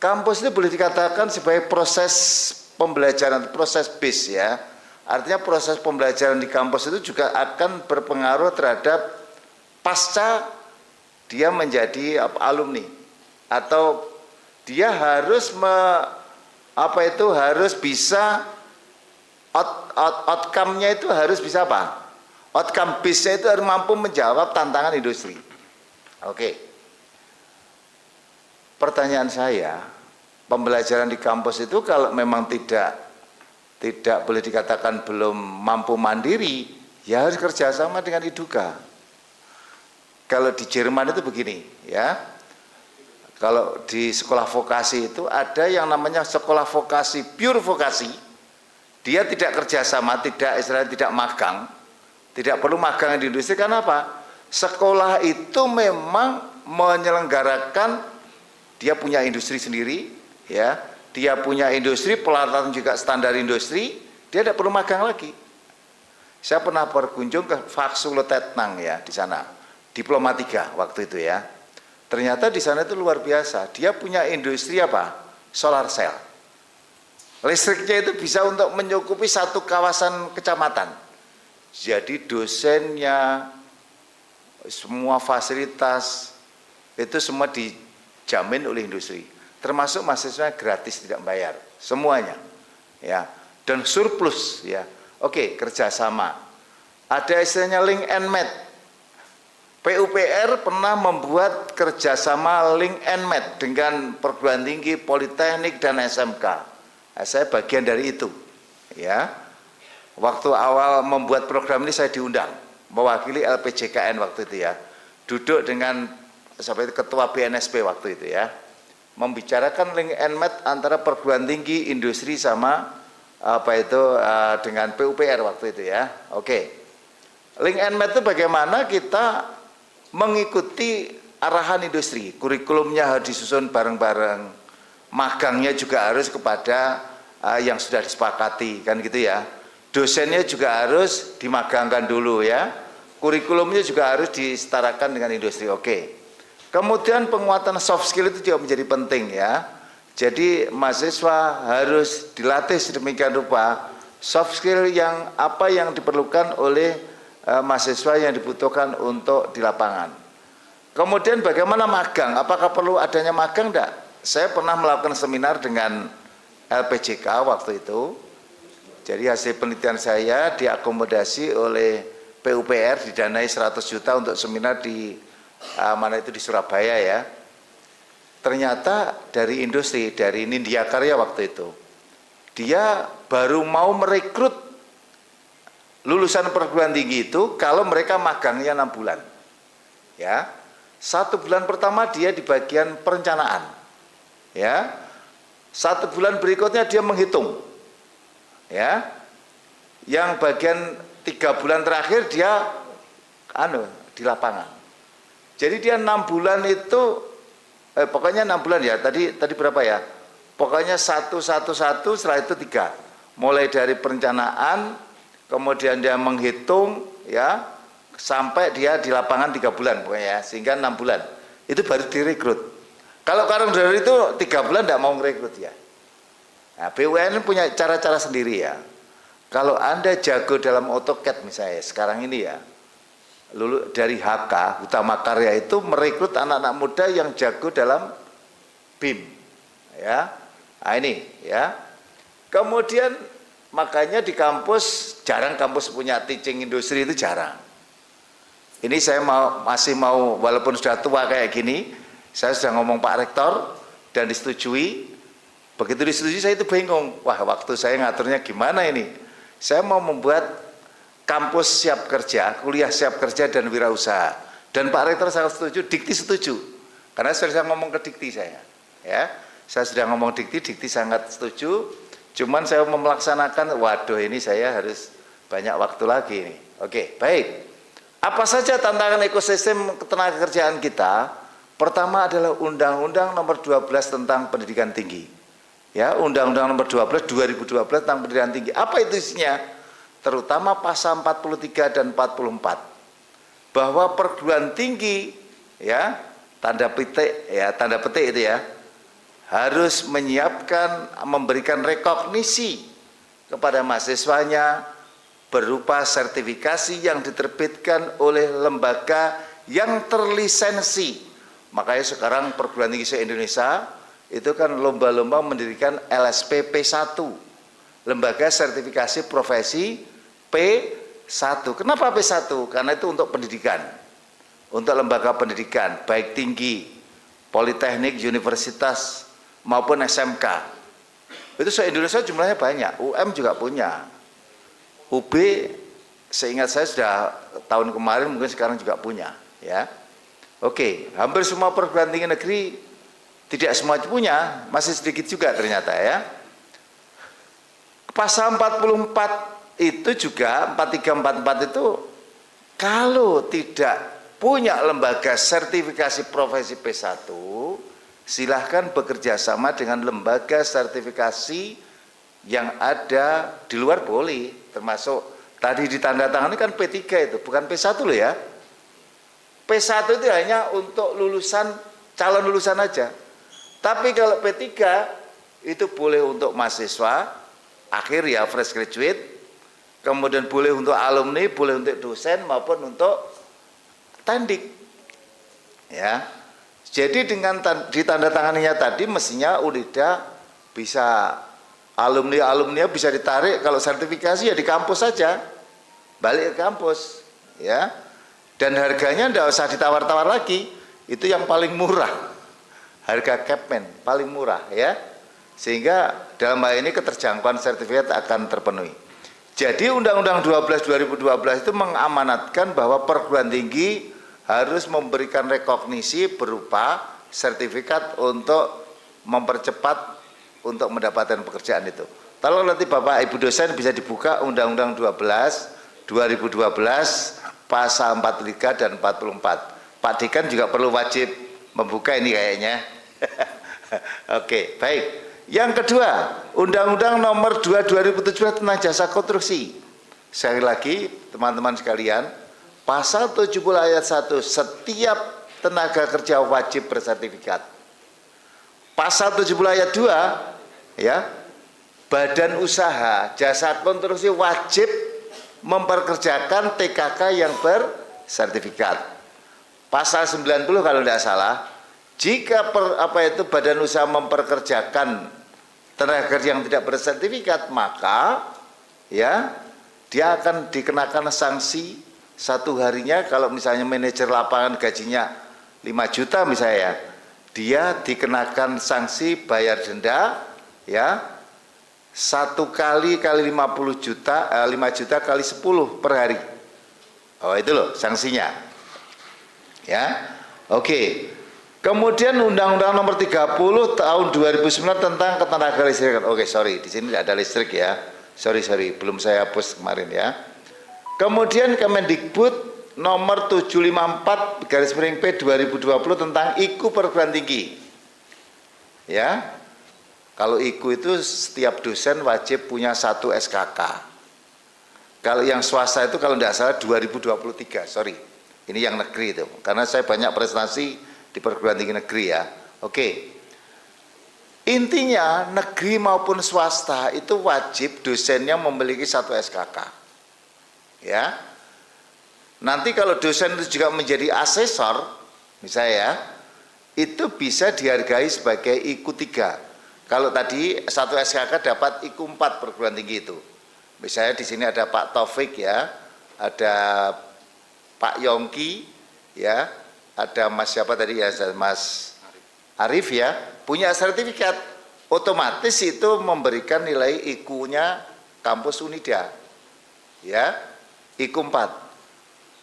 Kampus itu boleh dikatakan sebagai proses pembelajaran, proses base ya. Artinya proses pembelajaran di kampus itu juga akan berpengaruh terhadap pasca dia menjadi alumni, atau dia harus harus bisa outcome-nya itu harus bisa apa? Outcome base-nya itu harus mampu menjawab tantangan industri. Oke. Pertanyaan saya, pembelajaran di kampus itu kalau memang tidak boleh dikatakan belum mampu mandiri, ya harus kerjasama dengan IDUKA. Kalau di Jerman itu begini, ya. Kalau di sekolah vokasi itu ada yang namanya sekolah vokasi, pure vokasi. Dia tidak kerjasama, tidak magang, tidak perlu magang di industri. Karena apa? Sekolah itu memang menyelenggarakan, dia punya industri sendiri, ya, dia punya industri, peralatan juga standar industri, dia tidak perlu magang lagi. Saya pernah berkunjung ke Fakultetnang ya di sana, Diploma 3 waktu itu ya. Ternyata di sana itu luar biasa. Dia punya industri apa? Solar cell. Listriknya itu bisa untuk mencukupi satu kawasan kecamatan. Jadi dosennya, semua fasilitas itu semua dijamin oleh industri. Termasuk mahasiswa gratis, tidak bayar semuanya ya, dan surplus ya. Oke, kerjasama. Ada istilahnya link and match. PUPR pernah membuat kerjasama link and match dengan perguruan tinggi, politeknik dan SMK. Nah, saya bagian dari itu ya. Waktu awal membuat program ini saya diundang mewakili LPJKN waktu itu ya, duduk dengan sampai ketua BNSP waktu itu ya, membicarakan link and match antara perguruan tinggi, industri sama dengan PUPR waktu itu ya. Oke. Link and match itu bagaimana kita mengikuti arahan industri, kurikulumnya harus disusun bareng-bareng, magangnya juga harus kepada yang sudah disepakati kan gitu ya. Dosennya juga harus dimagangkan dulu ya. Kurikulumnya juga harus disetarakan dengan industri. Oke. Kemudian penguatan soft skill itu juga menjadi penting ya. Jadi mahasiswa harus dilatih sedemikian rupa soft skill yang diperlukan oleh mahasiswa yang dibutuhkan untuk di lapangan. Kemudian bagaimana magang? Apakah perlu adanya magang? Enggak. Saya pernah melakukan seminar dengan LPJK waktu itu. Jadi hasil penelitian saya diakomodasi oleh PUPR, didanai 100 juta untuk seminar di di Surabaya ya. ternyata dari industri, dari Nindya Karya waktu itu, dia baru mau merekrut lulusan perguruan tinggi itu kalau mereka magangnya 6 bulan. Ya, 1 bulan pertama dia di bagian perencanaan. Ya, 1 bulan berikutnya dia menghitung. Ya, yang bagian 3 bulan terakhir dia di lapangan. Jadi dia 6 bulan itu, pokoknya 6 bulan ya. Tadi berapa ya? Pokoknya 1, setelah itu 3. Mulai dari perencanaan, kemudian dia menghitung, ya, sampai dia di lapangan 3 bulan, pokoknya ya, sehingga 6 bulan. Itu baru direkrut. Kalau Karang dari itu 3 bulan tidak mau merekrut ya. Nah, BUMN punya cara-cara sendiri ya. Kalau Anda jago dalam AutoCAD misalnya, sekarang ini ya, dari HK, Utama Karya itu merekrut anak-anak muda yang jago dalam BIM. Ya, nah ini ya. Kemudian makanya di kampus, jarang kampus punya teaching industri, itu jarang. Ini saya masih mau, walaupun sudah tua kayak gini, saya sudah ngomong Pak Rektor dan disetujui. Begitu disetujui saya itu bingung, wah waktu saya ngaturnya gimana ini. Saya mau membuat kampus siap kerja, kuliah siap kerja dan wirausaha. Dan Pak Rektor sangat setuju, Dikti setuju. Karena saya sudah ngomong ke Dikti saya. Ya, saya sudah ngomong Dikti sangat setuju. Cuman saya mau melaksanakan, waduh ini saya harus banyak waktu lagi nih. Oke, baik. Apa saja tantangan ekosistem ketenagakerjaan kita? Pertama adalah Undang-Undang Nomor 12 tentang Pendidikan Tinggi. Ya, Undang-Undang Nomor 12 2012 tentang Pendidikan Tinggi. Apa itu isinya? Terutama pasal 43 dan 44. Bahwa perguruan tinggi, ya, tanda petik itu ya, harus menyiapkan, memberikan rekognisi kepada mahasiswanya berupa sertifikasi yang diterbitkan oleh lembaga yang terlisensi. Makanya sekarang perguruan tinggi se-Indonesia itu kan lomba-lomba mendirikan LSP P1, lembaga sertifikasi profesi P1. Kenapa P1? Karena itu untuk pendidikan, untuk lembaga pendidikan, baik tinggi, politeknik, universitas, maupun SMK. Itu se-Indonesia jumlahnya banyak, UM juga punya. UB seingat saya sudah tahun kemarin, mungkin sekarang juga punya. Ya, oke, hampir semua perguruan tinggi negeri tidak semua punya, masih sedikit juga ternyata ya. Pasal 44 itu juga, 4344 itu kalau tidak punya lembaga sertifikasi profesi P1, silahkan bekerja sama dengan lembaga sertifikasi yang ada di luar boleh, termasuk tadi ditandatangani kan P3 itu, bukan P1 loh ya. P1 itu hanya untuk lulusan, calon lulusan aja. Tapi kalau P3 itu boleh untuk mahasiswa akhir ya, fresh graduate, kemudian boleh untuk alumni, boleh untuk dosen maupun untuk tendik. Ya. Jadi dengan ditandatanganinya tadi mestinya UNIDA bisa, alumni-alumninya bisa ditarik, kalau sertifikasi ya di kampus saja. Balik ke kampus, ya. Dan harganya tidak usah ditawar-tawar lagi. Itu yang paling murah. Harga Capman paling murah ya, sehingga dalam hal ini keterjangkauan sertifikat akan terpenuhi. Jadi Undang-Undang 12 2012 itu mengamanatkan bahwa perguruan tinggi harus memberikan rekognisi berupa sertifikat untuk mempercepat untuk mendapatkan pekerjaan itu. Kalau nanti Bapak Ibu dosen bisa dibuka Undang-Undang 12 2012 pasal 43 dan 44. Pak Dekan juga perlu wajib membuka ini kayaknya. Oke, baik. Yang kedua, Undang-Undang Nomor 2 2017 tentang jasa konstruksi. Sekali lagi, teman-teman sekalian, pasal 70 ayat 1, setiap tenaga kerja wajib bersertifikat. Pasal 70 ayat 2, ya, badan usaha jasa konstruksi wajib memperkerjakan TKK yang bersertifikat. Pasal 90 kalau tidak salah, jika badan usaha memperkerjakan tenaga kerja yang tidak bersertifikat, maka ya dia akan dikenakan sanksi 1 harinya. Kalau misalnya manajer lapangan gajinya 5 juta misalnya, dia dikenakan sanksi bayar denda ya 1 kali 50 juta 5 juta kali 10 per hari. Oh itu loh sanksinya ya. Oke. Kemudian Undang-Undang Nomor 30 Tahun 2009 tentang ketenaga listrikan. Oke, sorry, di sini tidak ada listrik ya. Sorry, belum saya hapus kemarin ya. Kemudian Kemendikbud Nomor 754/P 2020 tentang IKU perguruan tinggi. Ya. Kalau IKU itu setiap dosen wajib punya 1 SKK. Kalau yang swasta itu kalau tidak salah 2023, sorry. Ini yang negeri itu. Karena saya banyak prestasi di perguruan tinggi negeri ya. Oke. Intinya negeri maupun swasta itu wajib dosennya memiliki 1 SKK. Ya. Nanti kalau dosen itu juga menjadi asesor, misalnya ya, itu bisa dihargai sebagai IKU 3. Kalau tadi 1 SKK dapat IKU 4 perguruan tinggi itu. Misalnya di sini ada Pak Taufik ya, ada Pak Yongki ya, ada Mas siapa tadi ya, Mas Arif ya, punya sertifikat, otomatis itu memberikan nilai IKU-nya kampus Unida ya, IKU 4.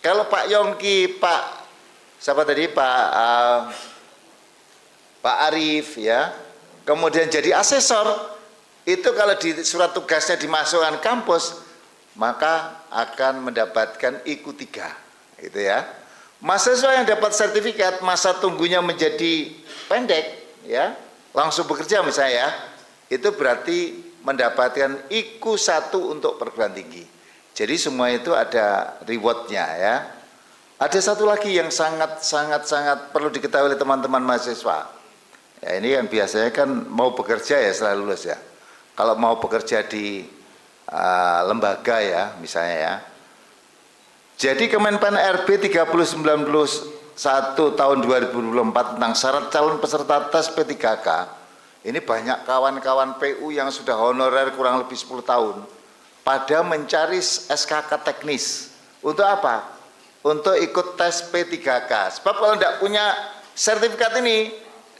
Kalau Pak Yongki, Pak siapa tadi, Pak Arif ya, kemudian jadi asesor, itu kalau di surat tugasnya dimasukkan kampus, maka akan mendapatkan IKU 3 gitu ya. Mahasiswa yang dapat sertifikat masa tunggunya menjadi pendek ya, langsung bekerja misalnya ya, itu berarti mendapatkan IKU 1 untuk perguruan tinggi. Jadi semua itu ada rewardnya ya. Ada satu lagi yang sangat perlu diketahui oleh teman-teman mahasiswa. Ya ini kan biasanya kan mau bekerja ya setelah lulus ya. Kalau mau bekerja di lembaga ya misalnya ya. Jadi Kemenpan RB 3091 tahun 2024 tentang syarat calon peserta tes P3K. Ini banyak kawan-kawan PU yang sudah honorer kurang lebih 10 tahun pada mencari SKK teknis. Untuk apa? Untuk ikut tes P3K. Sebab kalau tidak punya sertifikat ini,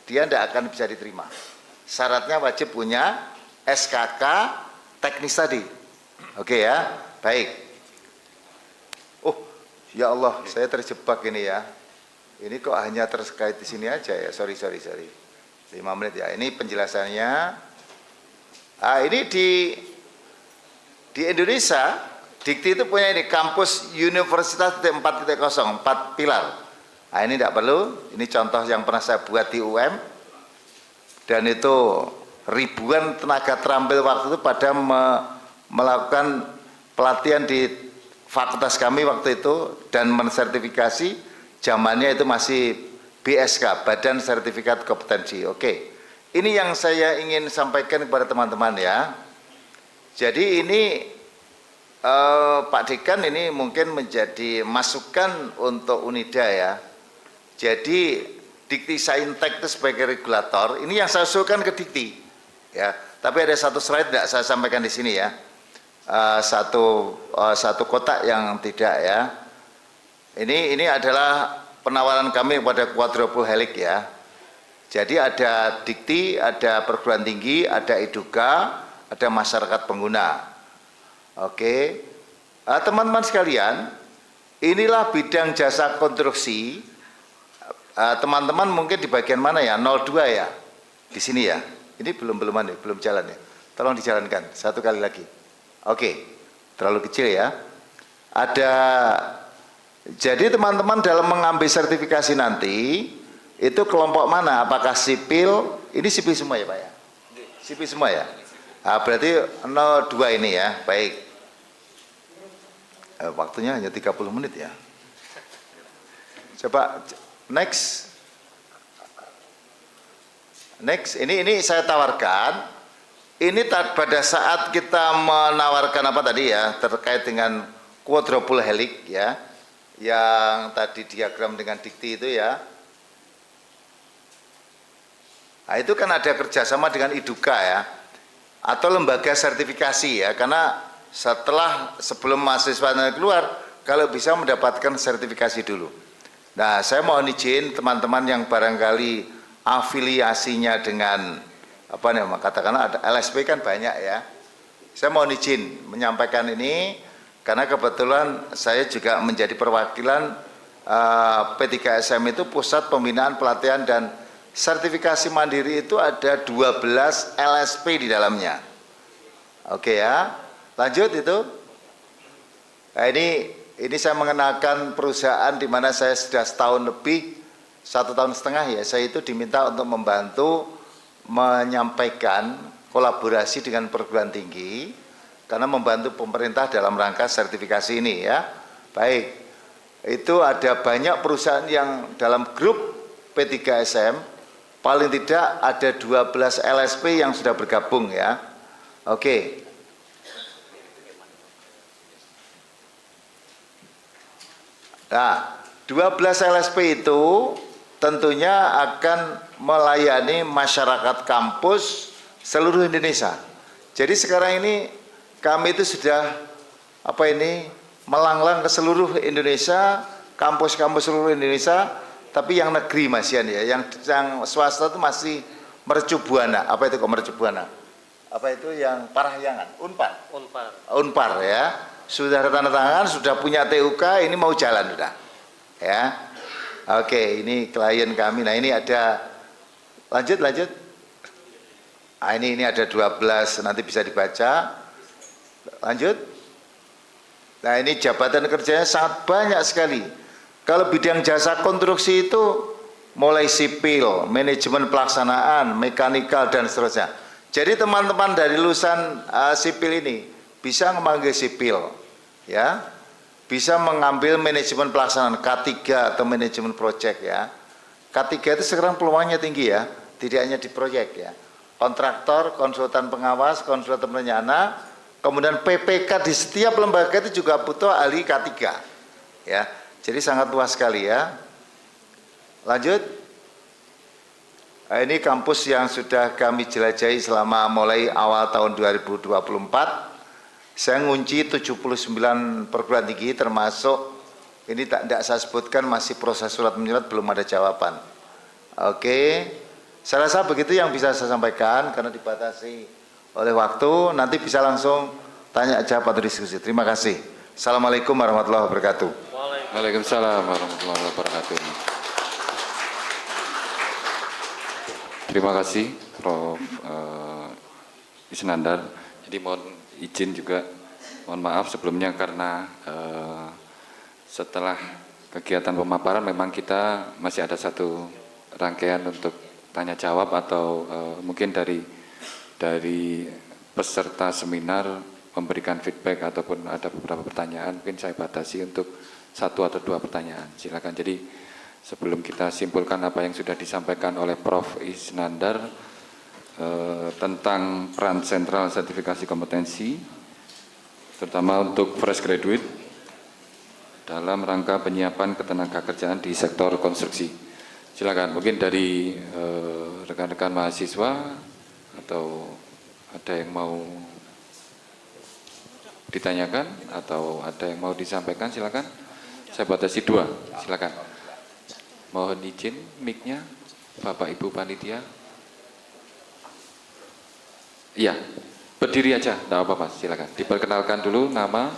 dia tidak akan bisa diterima. Syaratnya wajib punya SKK teknis tadi. Oke ya, baik. Oh, ya Allah, saya terjebak ini ya. Ini kok hanya terkait di sini aja ya. Sorry. 5 menit ya. Ini penjelasannya. Ini di Indonesia, Dikti itu punya ini kampus Universitas 4.0, 4 pilar. Ini tidak perlu. Ini contoh yang pernah saya buat di UM. Dan itu ribuan tenaga terampil waktu itu pada melakukan pelatihan di fakultas kami waktu itu dan mensertifikasi. Zamannya itu masih BSK, Badan Sertifikat Kompetensi. Oke, ini yang saya ingin sampaikan kepada teman-teman ya. Jadi ini Pak Dekan ini mungkin menjadi masukan untuk Unida ya. Jadi Dikti Saintek itu sebagai regulator, ini yang saya usulkan ke Dikti ya. Tapi ada satu slide tidak saya sampaikan di sini ya. Satu kotak yang tidak ya. Ini adalah penawaran kami kepada Quadruple Helix ya. Jadi ada Dikti, ada perguruan tinggi, ada Eduka, ada masyarakat pengguna. Oke, teman-teman sekalian, inilah bidang jasa konstruksi. Teman-teman mungkin di bagian mana ya? 02 ya, di sini ya. Ini belum jalan ya. Tolong dijalankan satu kali lagi. Oke, terlalu kecil ya. Jadi teman-teman dalam mengambil sertifikasi nanti itu kelompok mana? Apakah sipil? Ini sipil semua ya Pak ya? Sipil semua ya? Berarti 02 ini ya, baik. Waktunya hanya 30 menit ya. Coba next. Ini saya tawarkan. Ini pada saat kita menawarkan apa tadi ya, terkait dengan Quadruple Helix ya, yang tadi diagram dengan Dikti itu ya. Nah itu kan ada kerjasama dengan Eduka ya, atau lembaga sertifikasi ya, karena sebelum mahasiswa keluar, kalau bisa mendapatkan sertifikasi dulu. Nah saya mohon izin teman-teman yang barangkali afiliasinya dengan apa namanya, katakanlah ada LSP kan banyak ya. Saya mohon izin menyampaikan ini karena kebetulan saya juga menjadi perwakilan P3SM itu Pusat Pembinaan Pelatihan dan Sertifikasi Mandiri, itu ada 12 LSP di dalamnya. Oke ya, lanjut itu. Nah, ini saya mengenalkan perusahaan di mana saya sudah setahun lebih, 1,5 tahun ya, saya itu diminta untuk membantu menyampaikan kolaborasi dengan perguruan tinggi karena membantu pemerintah dalam rangka sertifikasi ini ya. Baik, itu ada banyak perusahaan yang dalam grup P3SM, paling tidak ada 12 LSP yang sudah bergabung ya. Oke. Nah, 12 LSP itu tentunya akan melayani masyarakat kampus seluruh Indonesia. Jadi sekarang ini kami itu sudah melanglang ke seluruh Indonesia, kampus-kampus seluruh Indonesia, tapi yang negeri masihan ya, yang swasta itu masih Mercu Buana. Apa itu kok Mercu Buana? Apa itu yang Parahyangan? Unpar ya. Sudah ada tanda tangan, sudah punya TUK, ini mau jalan sudah. Ya. Oke, ini klien kami. Nah, ini ada lanjut. Nah, ini ada 12, nanti bisa dibaca. Lanjut. Nah, ini jabatan kerjanya sangat banyak sekali. Kalau bidang jasa konstruksi itu mulai sipil, manajemen pelaksanaan, mekanikal dan seterusnya. Jadi teman-teman dari lulusan sipil ini bisa memanggil sipil, ya, bisa mengambil manajemen pelaksanaan K3 atau manajemen proyek ya. K3 itu sekarang peluangnya tinggi ya, tidak hanya di proyek ya. Kontraktor, konsultan pengawas, konsultan perencana, kemudian PPK di setiap lembaga itu juga butuh ahli K3 ya. Jadi sangat luas sekali ya. Lanjut. Nah, ini kampus yang sudah kami jelajahi selama mulai awal tahun 2024. Saya ngunci 79 perguruan tinggi, termasuk ini tidak saya sebutkan, masih proses surat menyurat, belum ada jawaban. Oke, saya rasa begitu yang bisa saya sampaikan karena dibatasi oleh waktu. Nanti bisa langsung tanya jawab atau diskusi. Terima kasih. Assalamualaikum warahmatullahi wabarakatuh. Waalaikumsalam warahmatullahi wabarakatuh. Terima kasih Prof. Isnandar. Jadi mohon izin juga, mohon maaf sebelumnya karena setelah kegiatan pemaparan memang kita masih ada satu rangkaian untuk tanya jawab atau mungkin dari peserta seminar memberikan feedback ataupun ada beberapa pertanyaan, mungkin saya batasi untuk 1 atau 2 pertanyaan. Silakan. Jadi sebelum kita simpulkan apa yang sudah disampaikan oleh Prof. Isnandar tentang peran sentral sertifikasi kompetensi, terutama untuk fresh graduate dalam rangka penyiapan ketenaga kerjaan di sektor konstruksi. Silakan, mungkin dari rekan-rekan mahasiswa atau ada yang mau ditanyakan atau ada yang mau disampaikan, silakan. Saya batasi 2, silakan. Mohon izin mic-nya, Bapak Ibu Panitia. Iya, berdiri aja, tidak apa-apa, silakan. Diperkenalkan dulu nama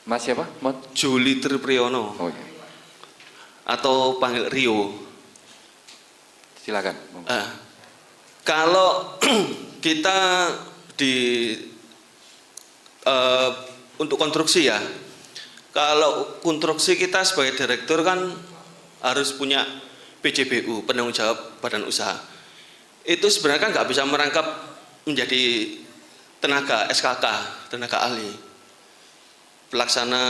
Mas siapa? Juli Tripriyono. Oh, iya. Atau panggil Rio. Silakan. Kalau kita untuk konstruksi ya, kalau konstruksi kita sebagai direktur kan harus punya PJBU, penanggung jawab badan usaha. Itu sebenarnya kan nggak bisa merangkap menjadi tenaga SKK, tenaga ahli, pelaksana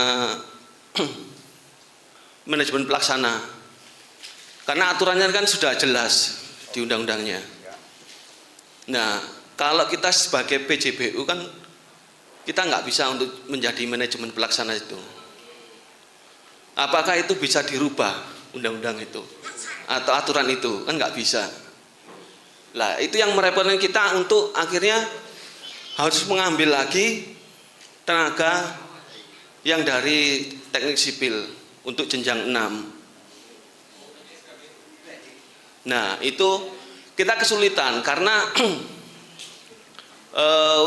manajemen pelaksana, karena aturannya kan sudah jelas di undang-undangnya. Nah, kalau kita sebagai PJBU kan kita nggak bisa untuk menjadi manajemen pelaksana itu. Apakah itu bisa dirubah undang-undang itu atau aturan itu? Kan nggak bisa. Lah, itu yang merepotkan kita untuk akhirnya harus mengambil lagi tenaga yang dari teknik sipil untuk jenjang 6. Nah, itu kita kesulitan karena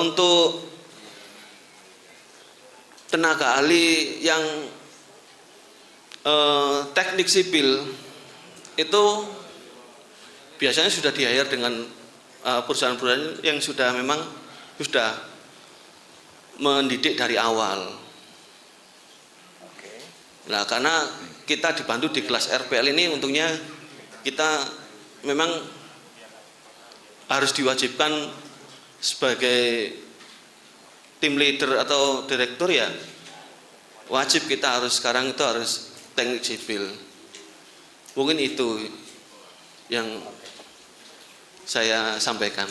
untuk tenaga ahli yang teknik sipil itu biasanya sudah di-hire dengan perusahaan-perusahaan yang sudah memang sudah mendidik dari awal. Nah, karena kita dibantu di kelas RPL ini untungnya kita memang harus diwajibkan sebagai tim leader atau direktur ya, wajib kita harus sekarang itu harus teknik sipil. Mungkin itu yang saya sampaikan.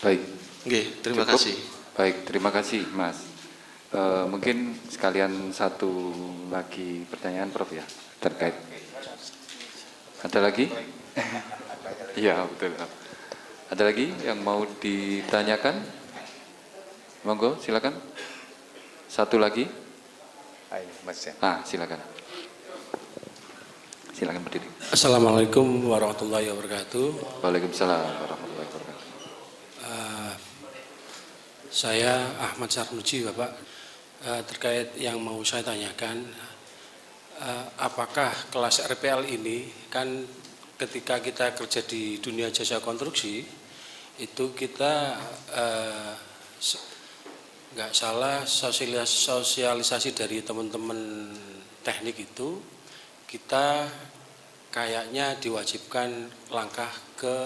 Baik. Oke, terima Cukup? kasih. Baik, terima kasih Mas. Mungkin sekalian satu lagi pertanyaan Prof ya terkait. Ada lagi? Iya betul. Ada lagi yang mau ditanyakan? Monggo, silakan. Satu lagi. Ayo, Mas ya. Silakan. Silakan berdiri. Assalamualaikum warahmatullahi wabarakatuh. Waalaikumsalam warahmatullahi wabarakatuh. Saya Ahmad Sarmuji, Bapak. Terkait yang mau saya tanyakan, apakah kelas RPL ini kan ketika kita kerja di dunia jasa konstruksi itu kita nggak salah sosialisasi dari teman-teman teknik itu kita kayaknya diwajibkan langkah ke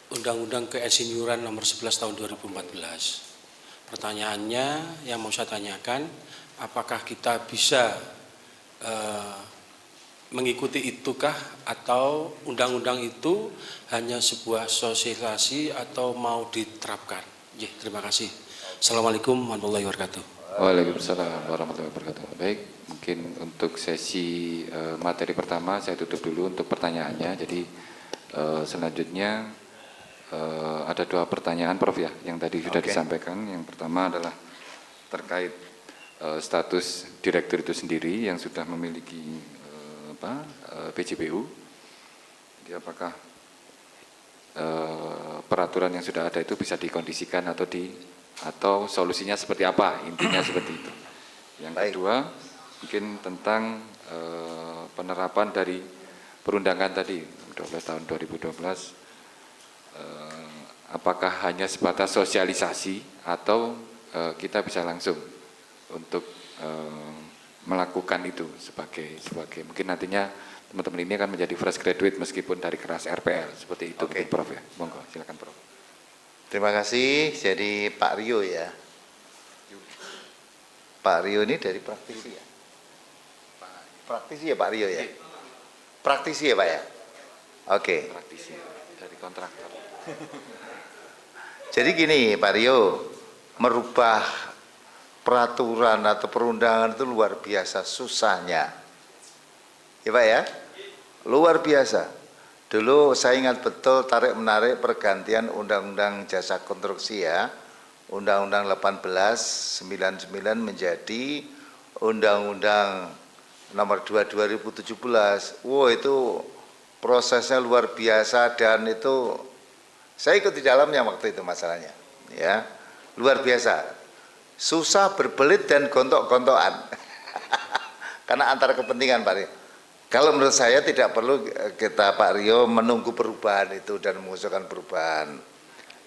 Undang-Undang Keinsinyuran nomor 11 tahun 2014. Pertanyaannya yang mau saya tanyakan, apakah kita bisa mengikuti itukah atau undang-undang itu hanya sebuah sosialisasi atau mau diterapkan? Terima kasih. Assalamualaikum warahmatullahi wabarakatuh. Waalaikumsalam warahmatullahi wabarakatuh. Baik, mungkin untuk sesi materi pertama saya tutup dulu untuk pertanyaannya. Jadi selanjutnya ada dua pertanyaan Prof ya yang tadi sudah disampaikan. Yang pertama adalah terkait status direktur itu sendiri yang sudah memiliki PJBU. Jadi apakah peraturan yang sudah ada itu bisa dikondisikan atau solusinya seperti apa, intinya seperti itu. Yang kedua mungkin tentang penerapan dari perundangan tadi 12 tahun 2012. Apakah hanya sebatas sosialisasi atau kita bisa langsung untuk melakukan itu sebagai mungkin nantinya teman-teman ini akan menjadi fresh graduate meskipun dari kelas RPL seperti itu. Mungkin Prof ya. Monggo silakan Prof. Terima kasih. Jadi Pak Rio ya. Pak Rio ini dari praktisi ya. Praktisi ya Pak Rio ya. Praktisi ya Pak ya. Oke. Praktisi dari kontraktor. Jadi gini Pak Rio, merubah peraturan atau perundangan itu luar biasa susahnya. Ya Pak ya? Luar biasa. Dulu saya ingat betul tarik-menarik pergantian Undang-Undang Jasa Konstruksi ya. Undang-Undang 1899 menjadi Undang-Undang nomor 2 2017. Wow, itu prosesnya luar biasa dan itu saya ikut di dalamnya waktu itu masalahnya. Ya. Luar biasa. Susah, berbelit dan gontok-gontokan. Karena antara kepentingan Pak Rio. Kalau menurut saya tidak perlu kita Pak Rio menunggu perubahan itu dan mengusulkan perubahan.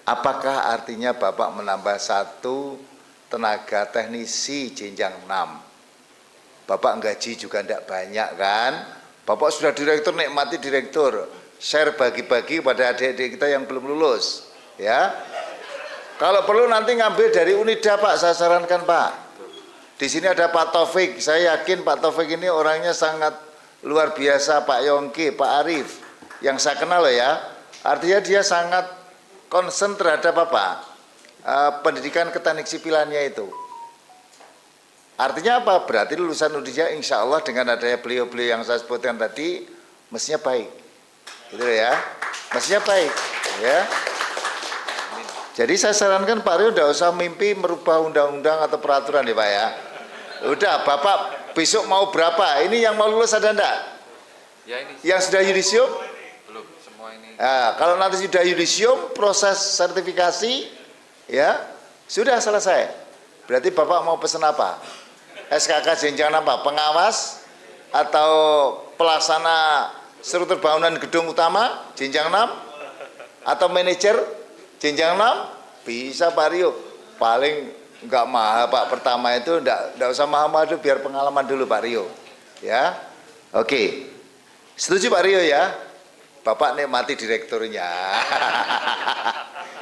Apakah artinya Bapak menambah satu tenaga teknisi jenjang 6? Bapak gaji juga tidak banyak kan? Bapak sudah direktur, nikmati direktur. Share bagi-bagi pada adik-adik kita yang belum lulus. Ya. Kalau perlu nanti ngambil dari Unida Pak, saya sarankan Pak. Di sini ada Pak Taufik. Saya yakin Pak Taufik ini orangnya sangat luar biasa, Pak Yongki, Pak Arif, yang saya kenal loh ya. Artinya dia sangat concern terhadap apa? Pendidikan keteknik sipilannya itu. Artinya apa? Berarti lulusan Unida insya Allah dengan adanya beliau-beliau yang saya sebutkan tadi, mestinya baik. Gitu ya. Mestinya baik. Ya. Jadi saya sarankan Pak Rio tidak usah mimpi merubah undang-undang atau peraturan ya Pak ya. Udah, Bapak besok mau berapa? Ini yang mau lulus ada enggak? Ya ini Yang sudah yudisium? belum semua ini. Nah, kalau nanti sudah yudisium, proses sertifikasi, ya sudah selesai. Berarti Bapak mau pesan apa? SKK jenjang apa? Pengawas atau pelaksana struktur bangunan gedung utama jenjang 6? Atau manajer jenjang 6? Bisa Pak Rio. Paling enggak mahal Pak, pertama itu enggak usah mahal-mahal dulu, biar pengalaman dulu Pak Rio. Ya, oke. Setuju Pak Rio ya? Bapak nikmati direkturnya.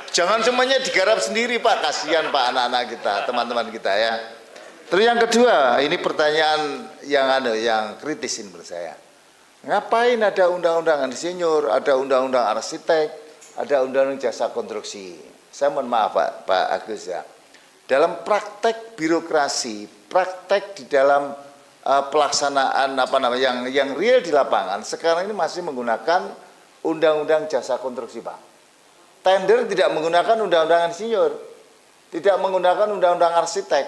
Jangan semuanya digarap sendiri Pak, kasihan Pak anak-anak kita, teman-teman kita ya. Terus yang kedua, ini pertanyaan yang kritis ini menurut saya. Ngapain ada undang-undang insinyur, ada undang-undang arsitek, ada undang-undang jasa konstruksi? Saya mohon maaf Pak Agus ya. Dalam praktek birokrasi, praktek di dalam pelaksanaan yang real di lapangan, sekarang ini masih menggunakan undang-undang jasa konstruksi Pak. Tender tidak menggunakan undang-undang insinyur, tidak menggunakan undang-undang arsitek,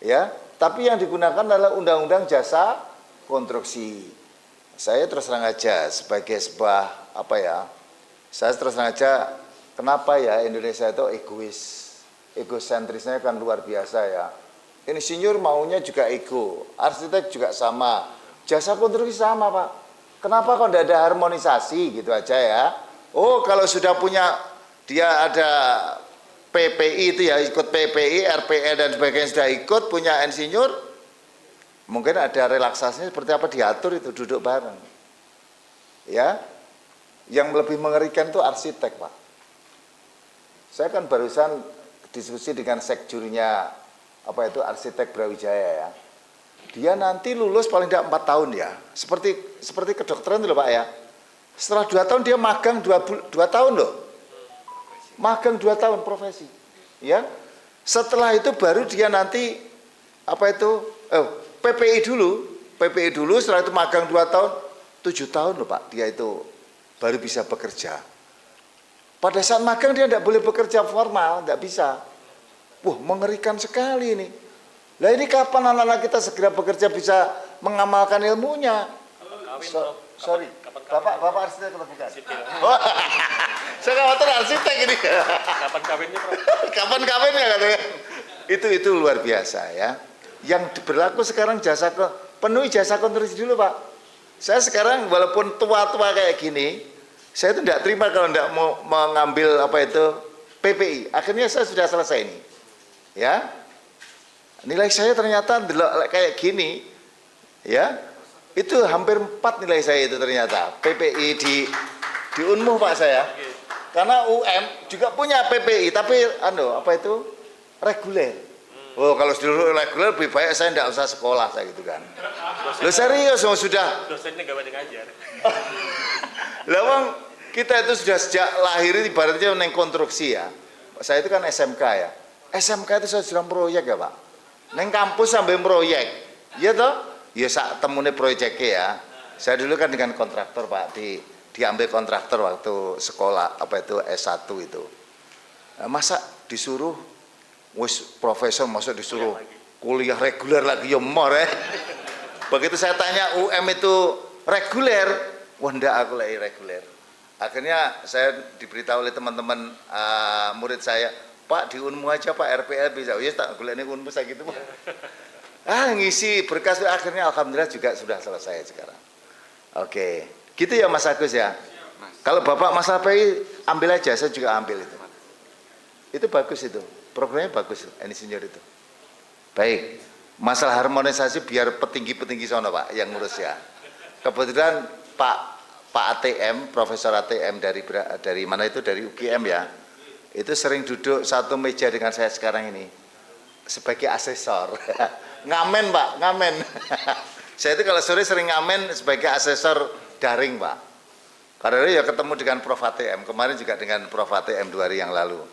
ya. Tapi yang digunakan adalah undang-undang jasa konstruksi. Saya terus terang aja sebagai sebuah saya terus terang aja, kenapa ya Indonesia itu egosentrisnya kan luar biasa ya. Insinyur maunya juga ego, arsitek juga sama, jasa konstruksi sama Pak. Kenapa kok tidak ada harmonisasi gitu aja ya? Oh, kalau sudah punya dia ada PPI itu ya, ikut PPI, RPL dan sebagainya sudah ikut, punya insinyur, mungkin ada relaksasinya seperti apa, diatur itu, duduk bareng. Ya, yang lebih mengerikan itu arsitek Pak. Saya kan barusan diskusi dengan sekjurnya arsitek Brawijaya ya. Dia nanti lulus paling tidak 4 tahun ya, seperti kedokteran itu loh Pak ya. Setelah 2 tahun dia magang 2 tahun loh, magang 2 tahun profesi, ya. Setelah itu baru dia nanti PPI dulu, setelah itu magang 2 tahun, 7 tahun loh Pak, dia itu baru bisa bekerja. Pada saat magang dia tidak boleh bekerja formal, tidak bisa. Wah, mengerikan sekali ini. Lah ini kapan anak-anak kita segera bekerja bisa mengamalkan ilmunya? Sorry, Bapak arsitek atau bukan? Saya khawatir arsitek ini. Kapan kawinnya, Prof? Kapan kawinnya katanya? Itu luar biasa ya. Yang berlaku sekarang penuhi jasa konstruksi dulu Pak. Saya sekarang walaupun tua-tua kayak gini, saya itu tidak terima kalau tidak mau mengambil PPI. Akhirnya saya sudah selesai ini. Ya. Nilai saya ternyata kayak gini. Ya. Itu hampir 4 nilai saya itu ternyata. PPI di Unmuh Pak saya. Karena UM juga punya PPI tapi reguler. Oh, kalau dulu reguler lebih baik saya tidak usah sekolah saya gitu kan. Lo serius sudah. Dosennya gak banyak ngajar. Lawang kita itu sudah sejak lahir ibaratnya neng konstruksi ya. Saya itu kan SMK ya. SMK itu saya sudah proyek ya Pak. Neng kampus sampai proyek. Iya toh? Ya sak temune proyeknya ya. Saya dulu kan dengan kontraktor Pak, diambil kontraktor waktu sekolah S1 itu. Masa disuruh profesor masuk disuruh kuliah reguler lagi ya more. Begitu saya tanya UM itu reguler, wah ndak aku lagi reguler. Akhirnya saya diberitahu oleh teman-teman murid saya, Pak di Unmu aja Pak RPL bisa. Ya tak golek ning Unmu saya gitu Pak. Ngisi berkas akhirnya alhamdulillah juga sudah selesai sekarang. Oke, gitu ya Mas Agus ya. Kalau Bapak Mas PI ambil aja, saya juga ambil itu. Itu bagus itu, programnya bagus insinyur itu. Baik, masalah harmonisasi biar petinggi-petinggi sono Pak yang ngurus ya. Kebetulan Pak ATM, Profesor ATM dari mana itu, dari UGM ya. Itu sering duduk satu meja dengan saya sekarang ini sebagai asesor. Ngamen Pak, ngamen. Saya itu kalau sore sering ngamen sebagai asesor daring Pak. Karena ya ketemu dengan Prof ATM, kemarin juga dengan Prof ATM 2 hari yang lalu.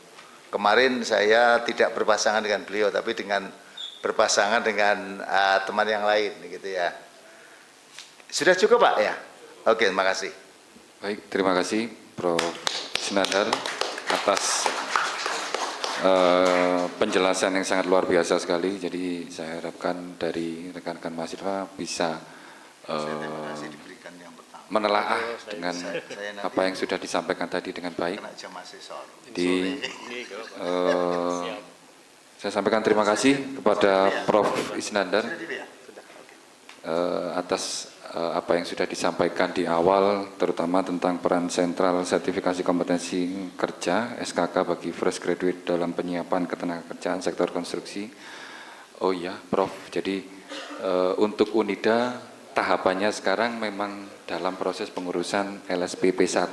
Kemarin saya tidak berpasangan dengan beliau, tapi berpasangan dengan teman yang lain gitu ya. Sudah cukup Pak ya? Oke, terima kasih. Baik, terima kasih Prof. Sinandar atas penjelasan yang sangat luar biasa sekali. Jadi saya harapkan dari rekan-rekan mahasiswa bisa Saya diberikan yang pertama. menelaah dengan apa yang sudah disampaikan tadi dengan baik. Jadi saya sampaikan terima kasih kepada Prof. Isnandar atas apa yang sudah disampaikan di awal, terutama tentang peran sentral sertifikasi kompetensi kerja (SKK) bagi fresh graduate dalam penyiapan ketenagakerjaan sektor konstruksi. Oh iya, Prof. Jadi untuk Unida tahapannya sekarang memang dalam proses pengurusan LSPP 1.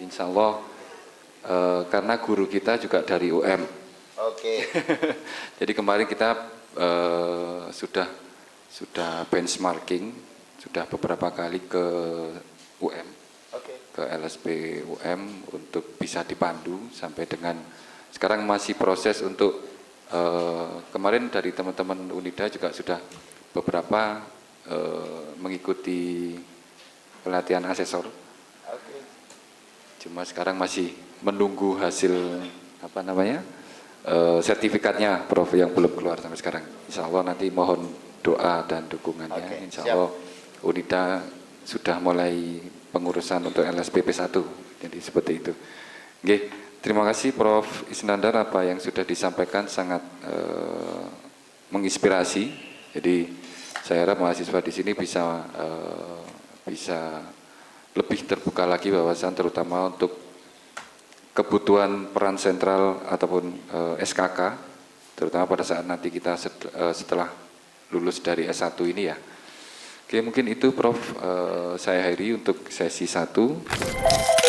Insya Allah karena guru kita juga dari UM. Oke. Jadi kemarin kita sudah benchmarking, sudah beberapa kali ke UM, ke LSP UM untuk bisa dipandu sampai dengan sekarang masih proses untuk kemarin dari teman-teman Unida juga sudah beberapa mengikuti pelatihan asesor. Cuma sekarang masih menunggu hasil sertifikatnya, Prof, yang belum keluar sampai sekarang. Insya Allah nanti mohon doa dan dukungannya. Insya Allah Unida sudah mulai pengurusan untuk LSPP 1. Jadi seperti itu. Oke, terima kasih Prof. Isnandar, apa yang sudah disampaikan sangat menginspirasi. Jadi saya harap mahasiswa di sini bisa lebih terbuka lagi wawasan, terutama untuk kebutuhan peran sentral ataupun SKK, terutama pada saat nanti kita setelah lulus dari S1 ini ya. Oke, mungkin itu Prof. Saya akhiri untuk sesi 1.